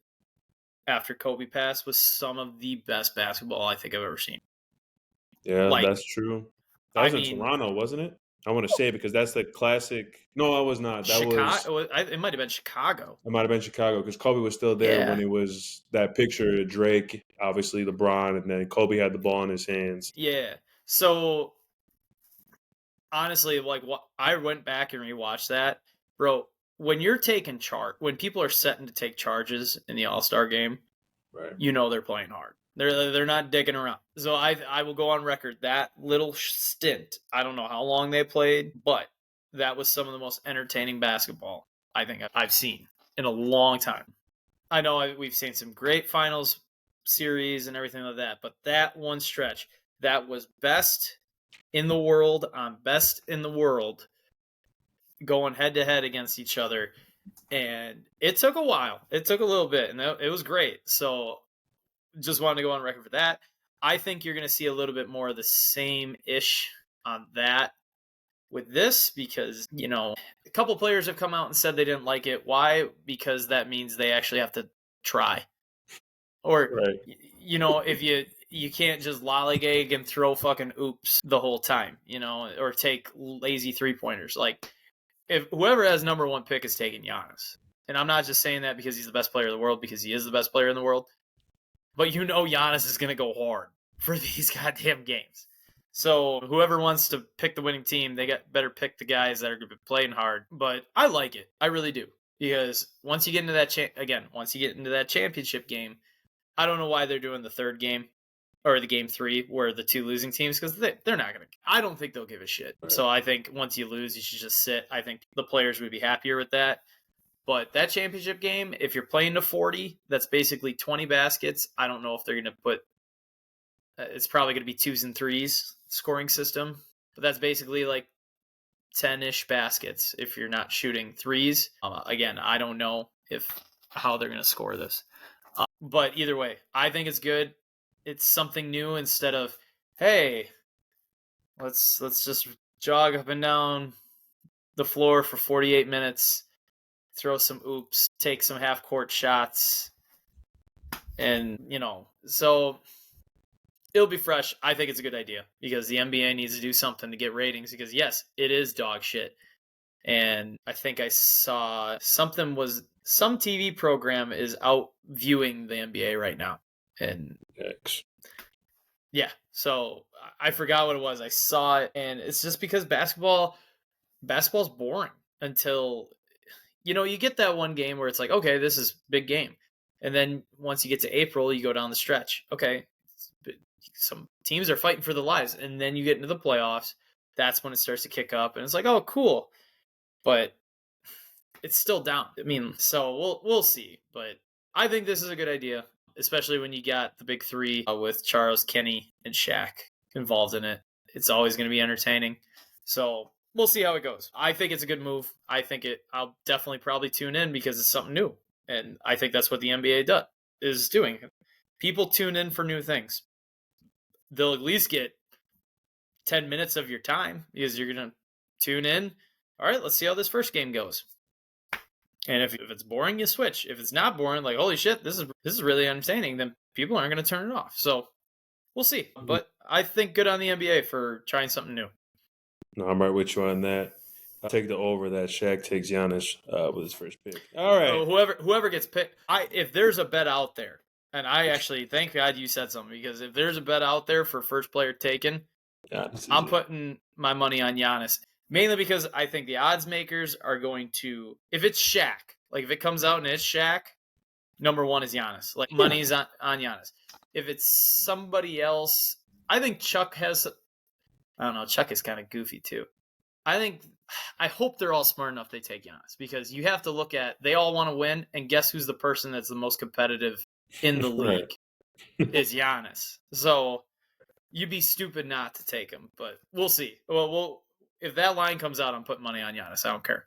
B: after Kobe passed was some of the best basketball I think I've ever seen.
A: Yeah, that's true. That was in Toronto, wasn't it? I want to say because that's the classic. No, it was not. That
B: Chicago. It might have been Chicago.
A: It might have been Chicago because Kobe was still there when it was that picture of Drake, obviously LeBron, and then Kobe had the ball in his hands.
B: Yeah. So honestly, I went back and rewatched that, bro. When you're taking when people are setting to take charges in the All-Star game,
A: right,
B: you know they're playing hard. They're not digging around. So I will go on record that little stint. I don't know how long they played, but that was some of the most entertaining basketball I think I've seen in a long time. I know we've seen some great finals series and everything like that, but that one stretch, that was best in the world on best in the world, going head to head against each other. And it took a while. It took a little bit, and it was great. So just wanted to go on record for that. I think you're going to see a little bit more of the same-ish on that with this because, a couple players have come out and said they didn't like it. Why? Because that means they actually have to try. Or,
A: right,
B: if you can't just lollygag and throw fucking oops the whole time, or take lazy three-pointers. Like, if whoever has number 1 pick is taking Giannis. And I'm not just saying that because he's the best player in the world, because he is the best player in the world. But Giannis is going to go hard for these goddamn games. So whoever wants to pick the winning team, they better pick the guys that are going to be playing hard. But I like it. I really do. Because once you get into that championship game, I don't know why they're doing the third game or the game 3 where the 2 losing teams, because they're not going to. I don't think they'll give a shit. Right. So I think once you lose, you should just sit. I think the players would be happier with that. But that championship game, if you're playing to 40, that's basically 20 baskets. I don't know if they're going to put it's probably going to be 2s and 3s scoring system. But that's basically like 10-ish baskets if you're not shooting 3s. Again, I don't know how they're going to score this. But either way, I think it's good. It's something new instead of, hey, let's just jog up and down the floor for 48 minutes. Throw some oops, take some half-court shots, and, so It'll be fresh. I think it's a good idea because the NBA needs to do something to get ratings because, yes, it is dog shit. And I think I saw some TV program is out viewing the NBA right now. And
A: X.
B: yeah, so I forgot what it was. I saw it, and it's just because basketball's boring until, you get that one game where it's like, okay, this is big game. And then once you get to April, you go down the stretch. Okay, some teams are fighting for their lives. And then you get into the playoffs. That's when it starts to kick up. And it's like, oh, cool. But it's still down. I mean, so we'll see. But I think this is a good idea, especially when you got the big three with Charles, Kenny, and Shaq involved in it. It's always going to be entertaining. So we'll see how it goes. I think it's a good move. I'll definitely probably tune in because it's something new. And I think that's what the NBA is doing. People tune in for new things. They'll at least get 10 minutes of your time because you're going to tune in. All right, let's see how this first game goes. And if it's boring, you switch. If it's not boring, like, holy shit, this is really entertaining, then people aren't going to turn it off. So we'll see. But I think good on the NBA for trying something new.
A: No, I'm right with you on that. I'll take the over that Shaq takes Giannis with his first pick. All right.
B: So whoever gets picked, if there's a bet out there, and I actually thank God you said something, because if there's a bet out there for first player taken, I'm putting my money on Giannis. Mainly because I think the odds makers are going to, if it's Shaq, like if it comes out and it's Shaq, number one is Giannis. Like money's on Giannis. If it's somebody else, I think Chuck has, I don't know, Chuck is kind of goofy too. I hope they're all smart enough they take Giannis, because you have to look at, they all want to win, and guess who's the person that's the most competitive in the league is Giannis. So you'd be stupid not to take him, but we'll see. Well, if that line comes out, I'm putting money on Giannis. I don't care.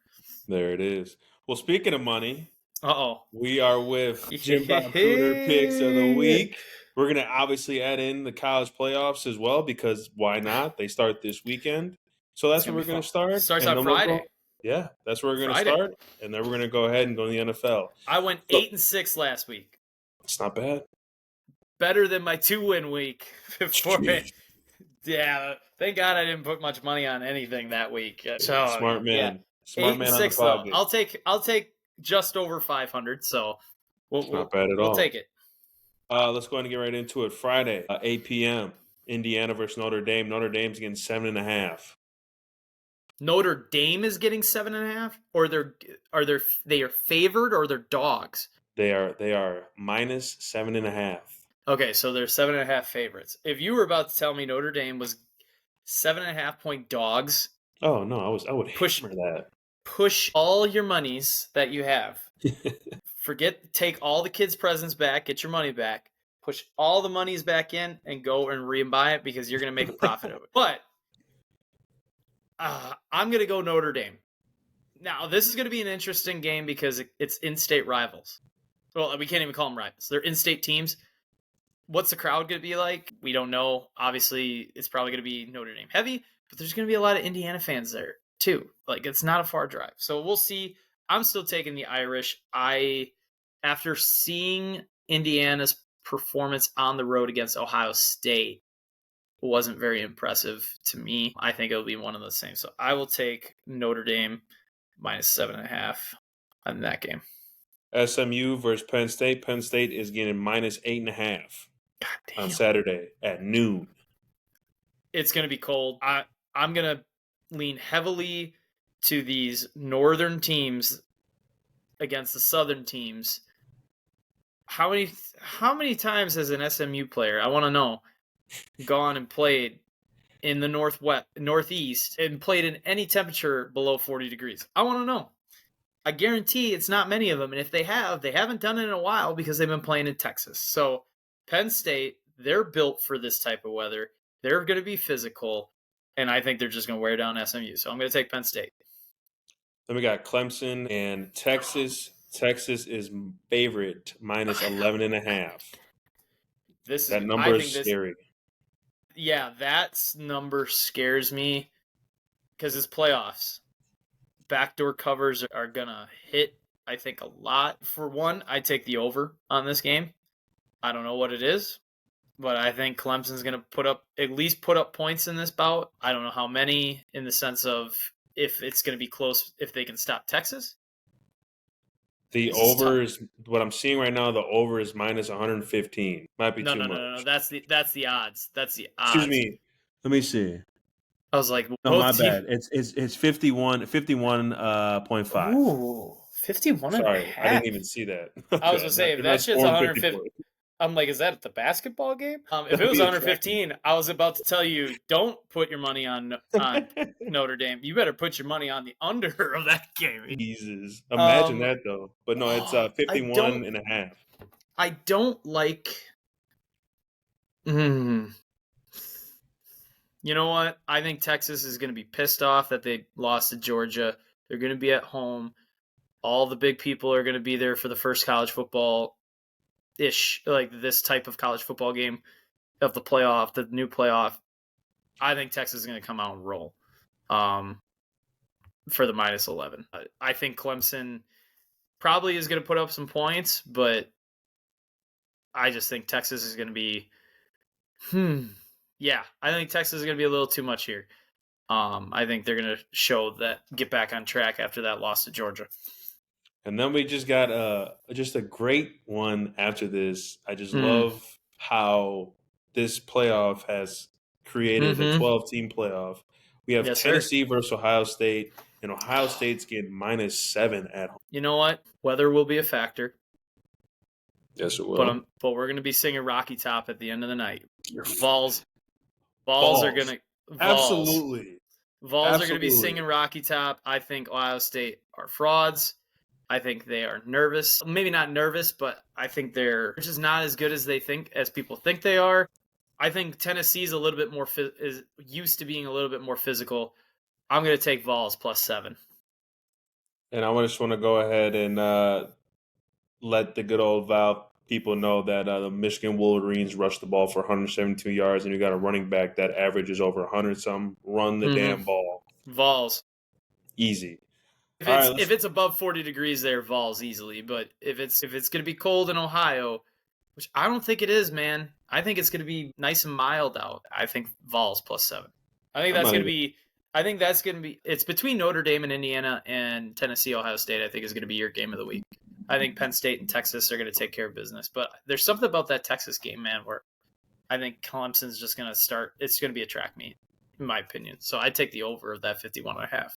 A: There it is. Well, speaking of money,
B: Uh-oh.
A: We are with JIM BOB COOTER picks of the week. We're going to obviously add in the college playoffs as well, because why not? They start this weekend. So that's where we're going to start.
B: Starts on Friday.
A: That's where we're going to start. And then we're going to go ahead and go to the NFL.
B: I went 8-6 last week.
A: It's not bad.
B: Better than my 2-win week before it. Yeah, thank God I didn't put much money on anything that week. So,
A: smart man.
B: Yeah.
A: Smart
B: 8-6 though. I'll take just over 500. So
A: not bad at all.
B: We'll take it.
A: Let's go ahead and get right into it. Friday, 8 p.m. Indiana versus Notre Dame. Notre Dame's getting 7.5.
B: Notre Dame is getting 7.5, or they are favored, or they're dogs.
A: They are minus 7.5.
B: Okay, so they're 7.5 favorites. If you were about to tell me Notre Dame was 7.5 point dogs,
A: oh no, I would hammer that.
B: Push all your monies that you have. Take all the kids' presents back, get your money back, push all the monies back in, and go and re-buy it, because you're going to make a profit of it. But I'm going to go Notre Dame. Now, this is going to be an interesting game because it's in-state rivals. Well, we can't even call them rivals. They're in-state teams. What's the crowd going to be like? We don't know. Obviously, it's probably going to be Notre Dame heavy, but there's going to be a lot of Indiana fans there too. Like, it's not a far drive. So we'll see. I'm still taking the Irish. After seeing Indiana's performance on the road against Ohio State, wasn't very impressive to me. I think it'll be one of the same. So I will take Notre Dame minus 7.5 on that game. SMU
A: versus Penn State. Penn State is getting minus 8.5 on Saturday at noon.
B: It's going to be cold. I'm going to lean heavily to these northern teams against the southern teams. How many times has an SMU player, I want to know, gone and played in the northeast and played in any temperature below 40 degrees? I want to know. I guarantee it's not many of them. And if they haven't done it in a while because they've been playing in Texas. So Penn State, they're built for this type of weather. They're going to be physical. And I think they're just going to wear down SMU. So I'm going to take Penn State.
A: Then we got Clemson and Texas. Texas is favorite minus 11.5. That number is scary.
B: Yeah, that number scares me because it's playoffs. Backdoor covers are going to hit, I think, a lot. For one, I take the over on this game. I don't know what it is. but I think Clemson's going to at least put up points in this bout. I don't know how many, in the sense of if it's going to be close, if they can stop Texas.
A: The over is what I'm seeing right now. The over is minus 115. Might be too much.
B: No. That's the odds. That's the odds.
A: Excuse me. Let me see.
B: I was like,
A: no, my bad. It's 51.5.
B: Ooh, 51
A: Sorry,
B: and a half.
A: I didn't even see that.
B: I was gonna say if that shit's 150. I'm like, is that at the basketball game? If it was 115, I was about to tell you, don't put your money on Notre Dame. You better put your money on the under of that game.
A: Jesus, imagine that though. But no, it's 51 and a half.
B: I don't like. You know what? I think Texas is going to be pissed off that they lost to Georgia. They're going to be at home. All the big people are going to be there for the first college football-ish, like this type of college football game of the playoff, the new playoff. I think Texas is going to come out and roll for the minus 11. I think Clemson probably is going to put up some points, but I just think Texas is going to be yeah, I think Texas is going to be a little too much here. I think they're going to get back on track after that loss to Georgia.
A: And then we just got just a great one after this. I just love how this playoff has created a 12-team playoff. We have Tennessee versus Ohio State, and Ohio State's getting -7 at home.
B: You know what? Weather will be a factor.
A: Yes, it will.
B: But we're going to be singing Rocky Top at the end of the night. Vols are going to
A: absolutely.
B: Vols are going to be singing Rocky Top. I think Ohio State are frauds. I think they are nervous. Maybe not nervous, but I think they're just not as good as people think they are. I think Tennessee's a little bit more is used to being a little bit more physical. I'm going to take Vols +7.
A: And I just want to go ahead and let the good old Val people know that the Michigan Wolverines rushed the ball for 172 yards, and you got a running back that averages over 100-something. Run the damn ball.
B: Vols.
A: Easy.
B: If it's above 40 degrees there, Vols easily. But if it's going to be cold in Ohio, which I don't think it is, man. I think it's going to be nice and mild out. I think Vols +7. I think that's going to be. It's between Notre Dame and Indiana and Tennessee, Ohio State. I think is going to be your game of the week. I think Penn State and Texas are going to take care of business. But there's something about that Texas game, man, where I think Clemson's just going to start. It's going to be a track meet, in my opinion. So I take the over of that 51.5.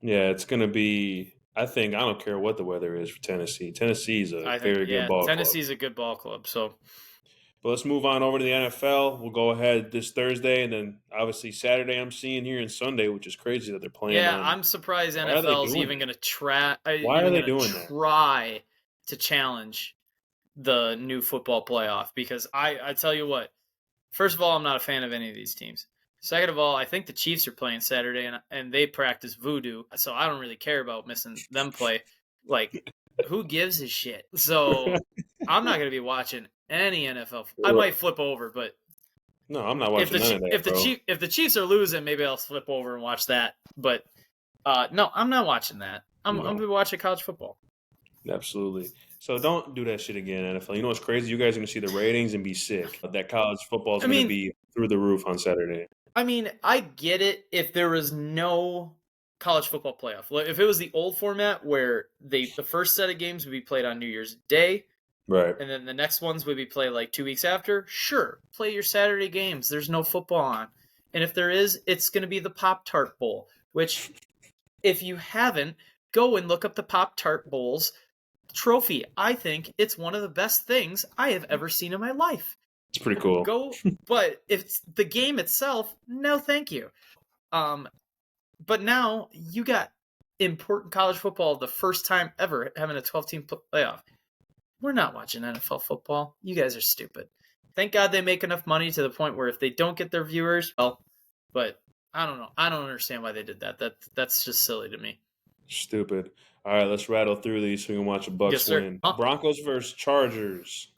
A: Yeah, it's going to be – I don't care what the weather is for Tennessee. Tennessee's a very good ball club.
B: Tennessee's a good ball club. So,
A: but let's move on over to the NFL. We'll go ahead this Thursday, and then obviously Saturday I'm seeing here and Sunday, which is crazy that they're playing.
B: Yeah, I'm surprised NFL is even going to try.
A: Why are they doing that?
B: Try to challenge the new football playoff, because I tell you what, first of all, I'm not a fan of any of these teams. Second of all, I think the Chiefs are playing Saturday, and they practice voodoo, so I don't really care about missing them play. Like, who gives a shit? So I'm not going to be watching any NFL. I might flip over, but
A: no, I'm not watching none of that,
B: if the Chiefs are losing, maybe I'll flip over and watch that. But no, I'm not watching that. I'm going to be watching college football.
A: Absolutely. So don't do that shit again, NFL. You know what's crazy? You guys are going to see the ratings and be sick. That college football is going to be through the roof on Saturday.
B: I mean, I get it if there was no college football playoff. If it was the old format where the first set of games would be played on New Year's Day,
A: right,
B: and then the next ones would be played like 2 weeks after, sure, play your Saturday games. There's no football on. And if there is, it's going to be the Pop-Tart Bowl, which if you haven't, go and look up the Pop-Tart Bowl's trophy. I think it's one of the best things I have ever seen in my life.
A: It's pretty cool.
B: But if it's the game itself, no thank you. But now you got important college football the first time ever having a 12-team playoff. We're not watching NFL football. You guys are stupid. Thank God they make enough money to the point where if they don't get their viewers, well, but I don't know. I don't understand why they did that. That's just silly to me.
A: Stupid. All right, let's rattle through these so we can watch the Bucks win. Broncos versus Chargers.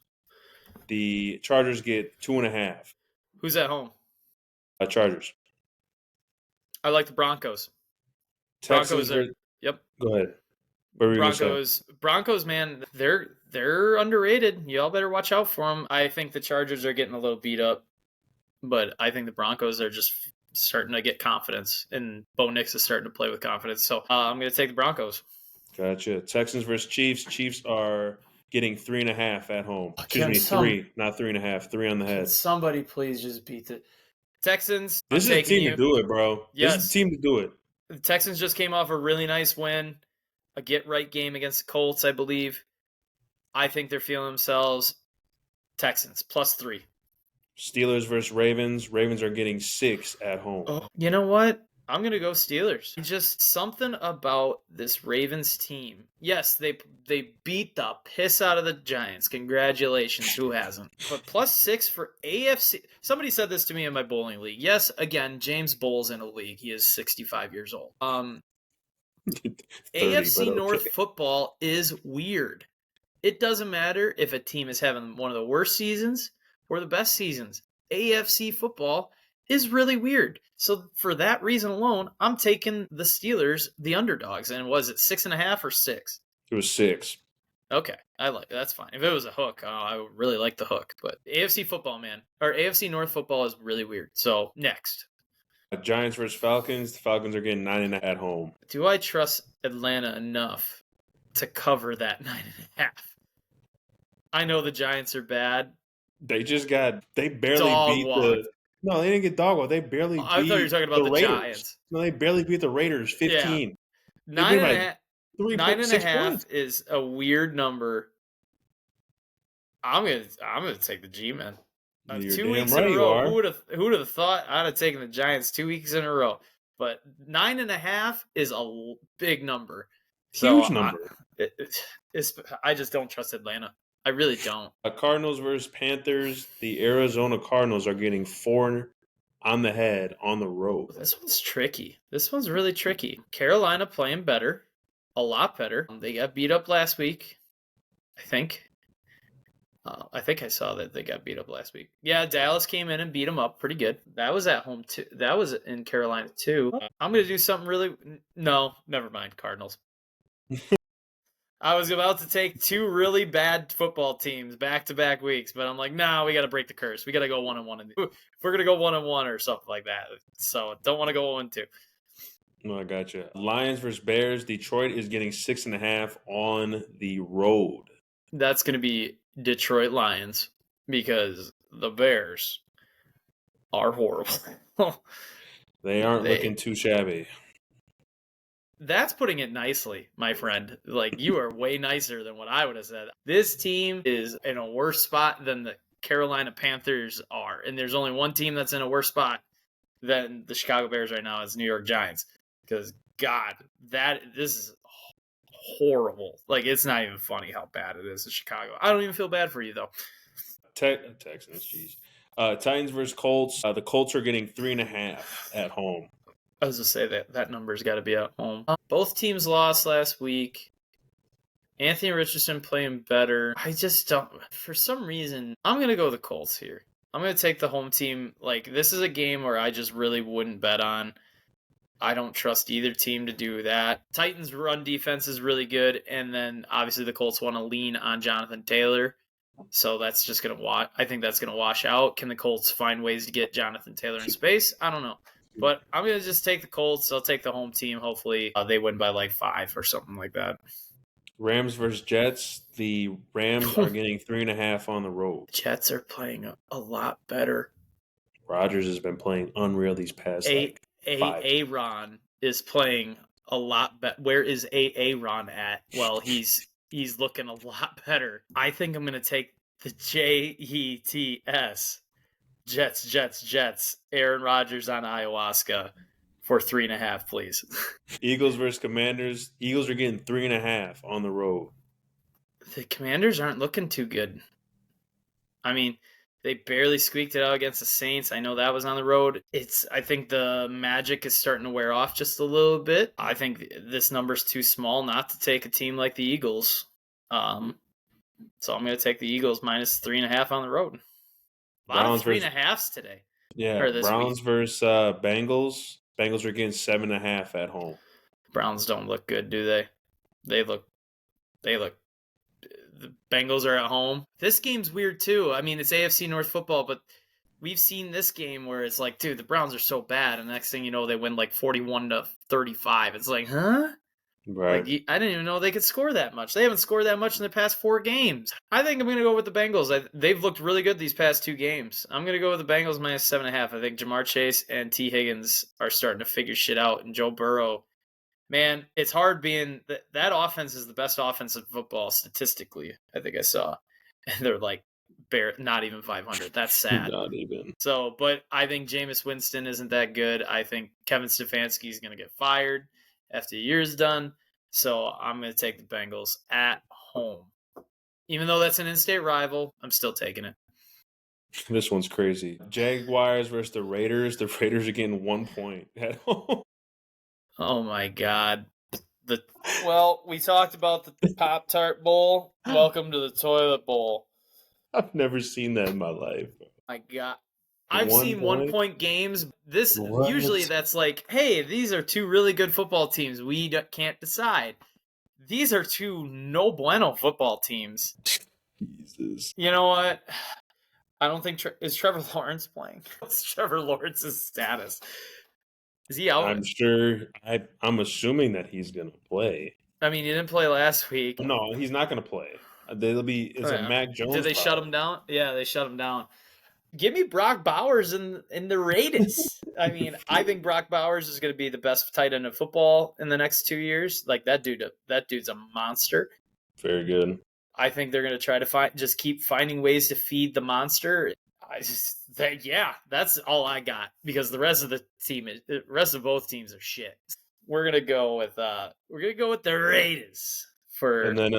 A: The Chargers get 2.5.
B: Who's at home?
A: Chargers.
B: I like the Broncos.
A: Texans.
B: Yep.
A: Go ahead. What were you
B: Broncos, man, they're they're underrated. Y'all better watch out for them. I think the Chargers are getting a little beat up, but I think the Broncos are just starting to get confidence, and Bo Nix is starting to play with confidence. So I'm going to take the Broncos.
A: Gotcha. Texans versus Chiefs. Chiefs are getting 3.5 at home. Excuse me, 3, not 3.5. 3 on the head.
B: Somebody please just beat the Texans.
A: This is a team to do it, bro.
B: Yes.
A: This is a team to do it.
B: The Texans just came off a really nice win, a get-right game against the Colts, I believe. I think they're feeling themselves. Texans, +3.
A: Steelers versus Ravens. Ravens are getting 6 at home.
B: Oh, you know what? I'm going to go Steelers. Just something about this Ravens team. Yes, they beat the piss out of the Giants. Congratulations. Who hasn't? But +6 for AFC. Somebody said this to me in my bowling league. Yes, again, James bowls in a league. He is 65 years old. 30, AFC North football is weird. It doesn't matter if a team is having one of the worst seasons or the best seasons. AFC football is really weird. So for that reason alone, I'm taking the Steelers, the underdogs. And was it 6.5 or 6?
A: It was 6.
B: Okay, I like it. That's fine. If it was a hook, I would really like the hook. But AFC football, man, or AFC North football is really weird. So next,
A: Giants versus Falcons. The Falcons are getting 9.5 at home.
B: Do I trust Atlanta enough to cover that 9.5? I know the Giants are bad.
A: They barely beat the. No, they didn't get dog walk. They barely beat.
B: I thought you were talking about the
A: Raiders.
B: Giants.
A: No, they barely beat the Raiders 15.
B: Yeah. 9.5 is a weird number. I'm gonna take the G, man. 2 weeks in a row. Who would have thought I'd have taken the Giants 2 weeks in a row? But 9.5 is a big number.
A: Huge number.
B: I just don't trust Atlanta. I really don't.
A: Cardinals versus Panthers. The Arizona Cardinals are getting 4 on the head on the road.
B: This one's tricky. This one's really tricky. Carolina playing better. A lot better. They got beat up last week, I think. I think I saw that they got beat up last week. Yeah, Dallas came in and beat them up pretty good. That was at home too. That was in Carolina too. I'm going to do something really... No, never mind. Cardinals. I was about to take 2 really bad football teams back-to-back weeks, but I'm like, nah, we got to break the curse. We got to go 1-1. If we're going to go 1-1 or something like that. So don't want to go 1-2.
A: No, I got you. Lions versus Bears. Detroit is getting 6.5 on the road.
B: That's going to be Detroit Lions because the Bears are horrible.
A: They aren't looking too shabby.
B: That's putting it nicely, my friend. Like, you are way nicer than what I would have said. This team is in a worse spot than the Carolina Panthers are. And there's only one team that's in a worse spot than the Chicago Bears right now is New York Giants. Because, God, this is horrible. Like, it's not even funny how bad it is in Chicago. I don't even feel bad for you, though.
A: Texans, jeez. Titans versus Colts. The Colts are getting 3.5 at home.
B: I was going to say that number's got to be at home. Both teams lost last week. Anthony Richardson playing better. I just don't... For some reason, I'm going to go the Colts here. I'm going to take the home team. Like, this is a game where I just really wouldn't bet on. I don't trust either team to do that. Titans' run defense is really good, and then obviously the Colts want to lean on Jonathan Taylor. So that's just going to I think that's going to wash out. Can the Colts find ways to get Jonathan Taylor in space? I don't know. But I'm going to just take the Colts. I'll take the home team. Hopefully they win by like 5 or something like that.
A: Rams versus Jets. The Rams are getting 3.5 on the road.
B: Jets are playing a lot better.
A: Rodgers has been playing unreal these past
B: Aaron is playing a lot better. Where is Aaron at? Well, he's looking a lot better. I think I'm going to take the Jets. Jets. Aaron Rodgers on ayahuasca for 3.5, please.
A: Eagles versus Commanders. Eagles are getting 3.5 on the road.
B: The Commanders aren't looking too good. I mean, they barely squeaked it out against the Saints. I know that was on the road. I think the magic is starting to wear off just a little bit. I think this number's too small not to take a team like the Eagles. So I'm going to take the Eagles minus 3.5 on the road. A lot of 3.5s today.
A: Yeah, Browns versus Bengals. Bengals are getting 7.5 at home.
B: Browns don't look good, do they? They look the Bengals are at home. This game's weird too. I mean, it's AFC North football, but we've seen this game where it's like, dude, the Browns are so bad, and the next thing you know, they win like 41-35. It's like, huh?
A: Right.
B: Like, I didn't even know they could score that much. They haven't scored that much in the past 4 games. I think I'm going to go with the Bengals. They've looked really good these past 2 games. I'm going to go with the Bengals minus 7.5. I think Jamar Chase and T. Higgins are starting to figure shit out. And Joe Burrow, man, it's hard being that offense is the best offense in football statistically. I think I saw. And they're like not even 500. That's sad.
A: Not even.
B: So, but I think Jameis Winston isn't that good. I think Kevin Stefanski is going to get fired after the year's done. So I'm going to take the Bengals at home. Even though that's an in-state rival, I'm still taking it.
A: This one's crazy. Jaguars versus the Raiders. The Raiders are getting 1 point at home.
B: Oh my God. Well, we talked about the Pop-Tart Bowl. Welcome to the Toilet Bowl.
A: I've never seen that in my life.
B: My God. I've seen 1 point games. Usually that's like, hey, these are 2 really good football teams. We can't decide. These are 2 no bueno football teams.
A: Jesus.
B: You know what? I don't think is Trevor Lawrence playing. What's Trevor Lawrence's status? Is he out?
A: I'm sure. I'm assuming that he's gonna play.
B: I mean, he didn't play last week.
A: No, he's not gonna play. It's a Mac Jones.
B: Did they shut him down? Yeah, they shut him down. Give me Brock Bowers in the Raiders. I mean, I think Brock Bowers is going to be the best tight end of football in the next 2 years. Like that dude's a monster.
A: Very good.
B: I think they're going to try to keep finding ways to feed the monster. That's all I got because the rest of both teams are shit. We're going to go with the Raiders for.
A: And then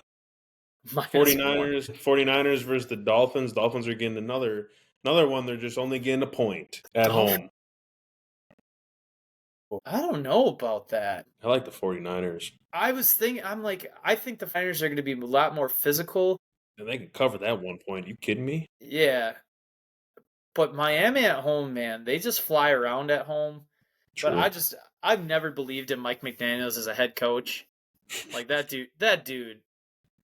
A: 49ers versus the Dolphins. Dolphins are getting another one. They're just only getting a point at home.
B: I don't know about that.
A: I like the 49ers.
B: I think the Niners are going to be a lot more physical.
A: And they can cover that 1 point. You kidding me?
B: Yeah. But Miami at home, man, they just fly around at home. True. But I've never believed in Mike McDaniels as a head coach. Like that dude,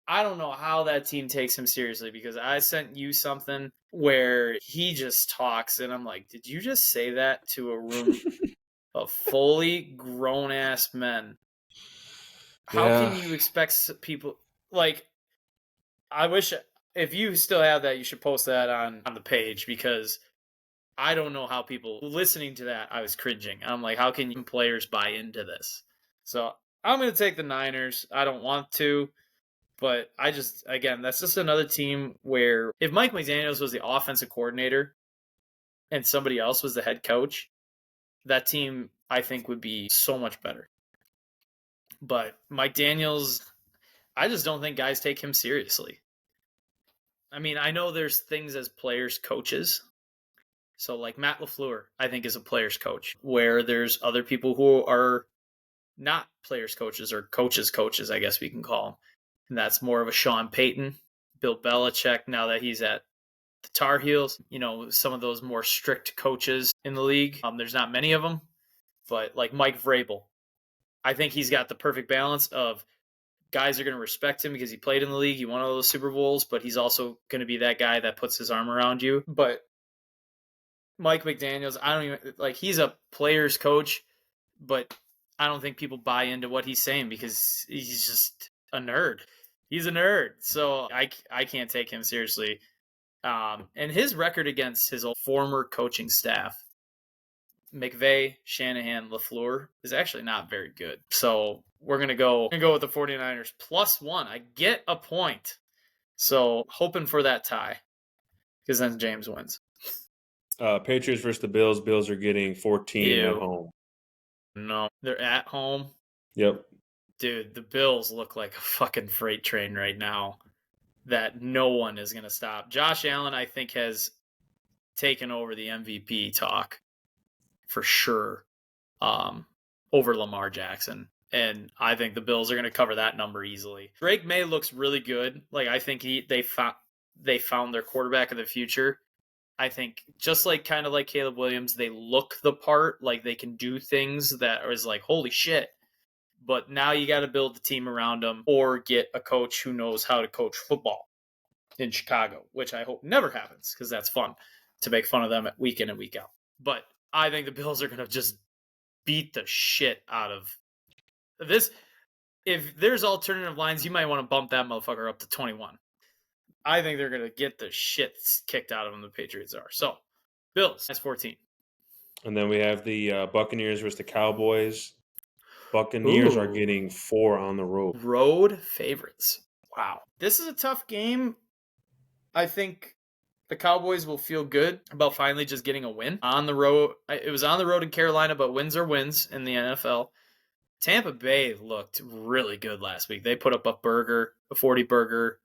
B: I don't know how that team takes him seriously because I sent you something where he just talks and I'm like, did you just say that to a room of fully grown-ass men? How can you expect people like? I wish if you still have that, you should post that on the page because I don't know how people listening to that. I was cringing. I'm like, how can players buy into this? So I'm going to take the Niners. I don't want to, but that's just another team where if Mike McDaniels was the offensive coordinator and somebody else was the head coach, that team I think would be so much better. But Mike Daniels, I just don't think guys take him seriously. I mean, I know there's things as players, coaches. So like Matt LaFleur, I think is a player's coach, where there's other people who are not players' coaches or coaches, I guess we can call them. And that's more of a Sean Payton, Bill Belichick, now that he's at the Tar Heels, some of those more strict coaches in the league. There's not many of them, but like Mike Vrabel, I think he's got the perfect balance of guys are going to respect him because he played in the league. He won all those Super Bowls, but he's also going to be that guy that puts his arm around you. But Mike McDaniels, he's a player's coach, but I don't think people buy into what he's saying because he's just a nerd. He's a nerd. So I can't take him seriously. And his record against his old former coaching staff, McVay, Shanahan, LaFleur, is actually not very good. So we're going to go with the 49ers +1. I get a point. So hoping for that tie because then James wins.
A: Patriots versus the Bills. Bills are getting 14 at home.
B: No, they're at home.
A: Yep.
B: Dude, the Bills look like a fucking freight train right now that no one is going to stop. Josh Allen, I think, has taken over the MVP talk for sure over Lamar Jackson. And I think the Bills are going to cover that number easily. Drake May looks really good. Like, I think they found their quarterback of the future. I think just kind of like Caleb Williams, they look the part, like they can do things that is like, holy shit. But now you got to build the team around him or get a coach who knows how to coach football in Chicago, which I hope never happens because that's fun to make fun of them week in and week out. But I think the Bills are going to just beat the shit out of this. If there's alternative lines, you might want to bump that motherfucker up to 21. I think they're going to get the shit kicked out of them, the Patriots are. So, Bills, that's 14.
A: And then we have the Buccaneers versus the Cowboys. Buccaneers are getting 4 on the road.
B: Road favorites. Wow. This is a tough game. I think the Cowboys will feel good about finally just getting a win on the road. It was on the road in Carolina, but wins are wins in the NFL. Tampa Bay looked really good last week. They put up a 40 burger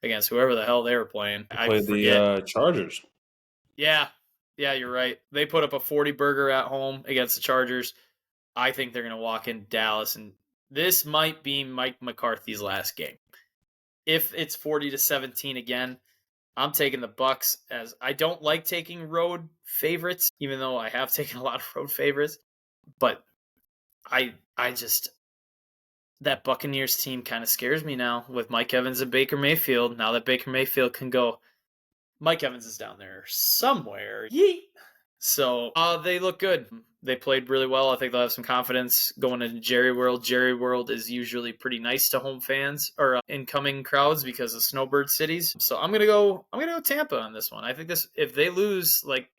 B: against whoever the hell they were playing.
A: They played the Chargers.
B: Yeah, you're right. They put up a 40 burger at home against the Chargers. I think they're going to walk in Dallas, and this might be Mike McCarthy's last game. If it's 40-17 again, I'm taking the Bucs, as I don't like taking road favorites, even though I have taken a lot of road favorites. But I just, that Buccaneers team kind of scares me now with Mike Evans and Baker Mayfield. Now that Baker Mayfield can go, Mike Evans is down there somewhere. Yeet. So they look good. They played really well. I think they'll have some confidence going into Jerry World. Jerry World is usually pretty nice to home fans or incoming crowds because of snowbird cities. So I'm gonna go Tampa on this one. I think this, if they lose, like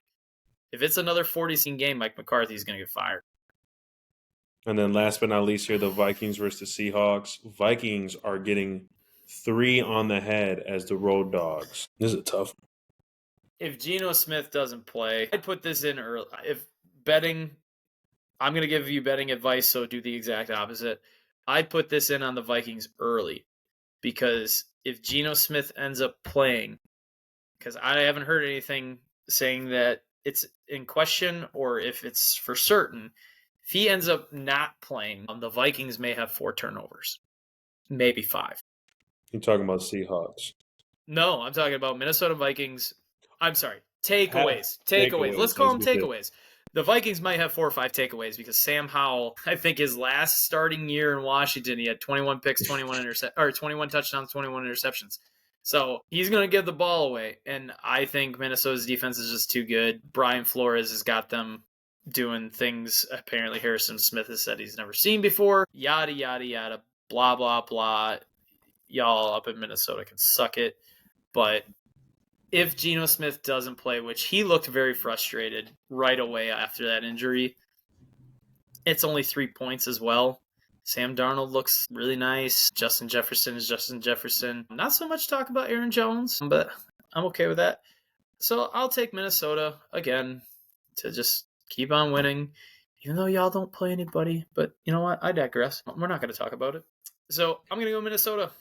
B: if it's another 40-scene game, Mike McCarthy is gonna get fired.
A: And then last but not least here, the Vikings versus the Seahawks. Vikings are getting 3 on the head as the road dogs. This is tough.
B: If Geno Smith doesn't play, I'd put this in early. If betting, I'm going to give you betting advice, so do the exact opposite. I'd put this in on the Vikings early because if Geno Smith ends up playing, because I haven't heard anything saying that it's in question or if it's for certain, if he ends up not playing, the Vikings may have 4 turnovers, maybe 5.
A: You're talking about Seahawks.
B: No, I'm talking about Minnesota Vikings. I'm sorry, takeaways. Let's call them takeaways. The Vikings might have 4 or 5 takeaways because Sam Howell, I think his last starting year in Washington, he had 21 picks, 21 touchdowns, 21 interceptions. So he's going to give the ball away. And I think Minnesota's defense is just too good. Brian Flores has got them doing things apparently Harrison Smith has said he's never seen before. Yada, yada, yada, blah, blah, blah. Y'all up in Minnesota can suck it. But if Geno Smith doesn't play, which he looked very frustrated right away after that injury, it's only 3 points as well. Sam Darnold looks really nice. Justin Jefferson is Justin Jefferson. Not so much talk about Aaron Jones, but I'm okay with that. So I'll take Minnesota again to just keep on winning, even though y'all don't play anybody. But you know what? I digress. We're not going to talk about it. So I'm going to go Minnesota.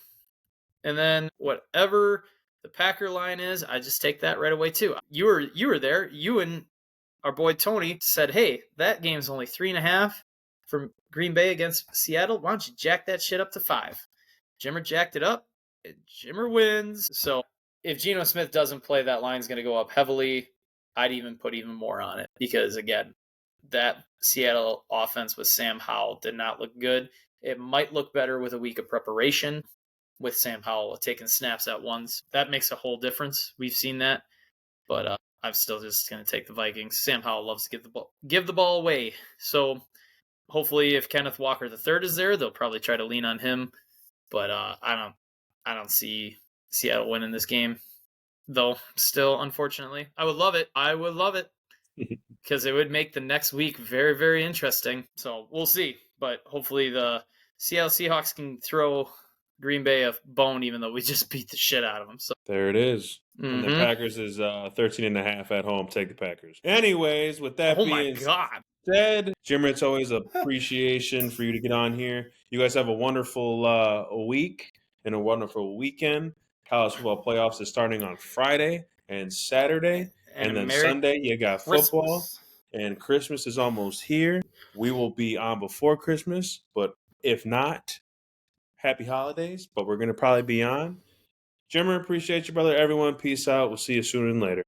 B: And then whatever the Packer line is, I just take that right away too. You were there. You and our boy Tony said, hey, that game's only 3.5 from Green Bay against Seattle. Why don't you jack that shit up to 5? Jimmer jacked it up. Jimmer wins. So if Geno Smith doesn't play, that line's going to go up heavily. I'd even put even more on it because, again, that Seattle offense with Sam Howell did not look good. It might look better with a week of preparation with Sam Howell taking snaps at once. That makes a whole difference. We've seen that. But I'm still just going to take the Vikings. Sam Howell loves to give the ball away. So hopefully if Kenneth Walker III is there, they'll probably try to lean on him. But I don't see Seattle winning this game. Though, still, unfortunately. I would love it. Because it would make the next week very, very interesting. So we'll see. But hopefully the Seattle Seahawks can throw Green Bay a bone, even though we just beat the shit out of them. So
A: there it is.
B: Mm-hmm.
A: And the Packers is 13.5 at home. Take the Packers. Anyways, with that being said, Jimmer, it's always an appreciation for you to get on here. You guys have a wonderful week and a wonderful weekend. College football playoffs is starting on Friday and Saturday. And then Sunday, you got football. And Christmas is almost here. We will be on before Christmas. But if not, happy holidays. But we're going to probably be on. Jimmer, appreciate you, brother. Everyone, peace out. We'll see you sooner than later.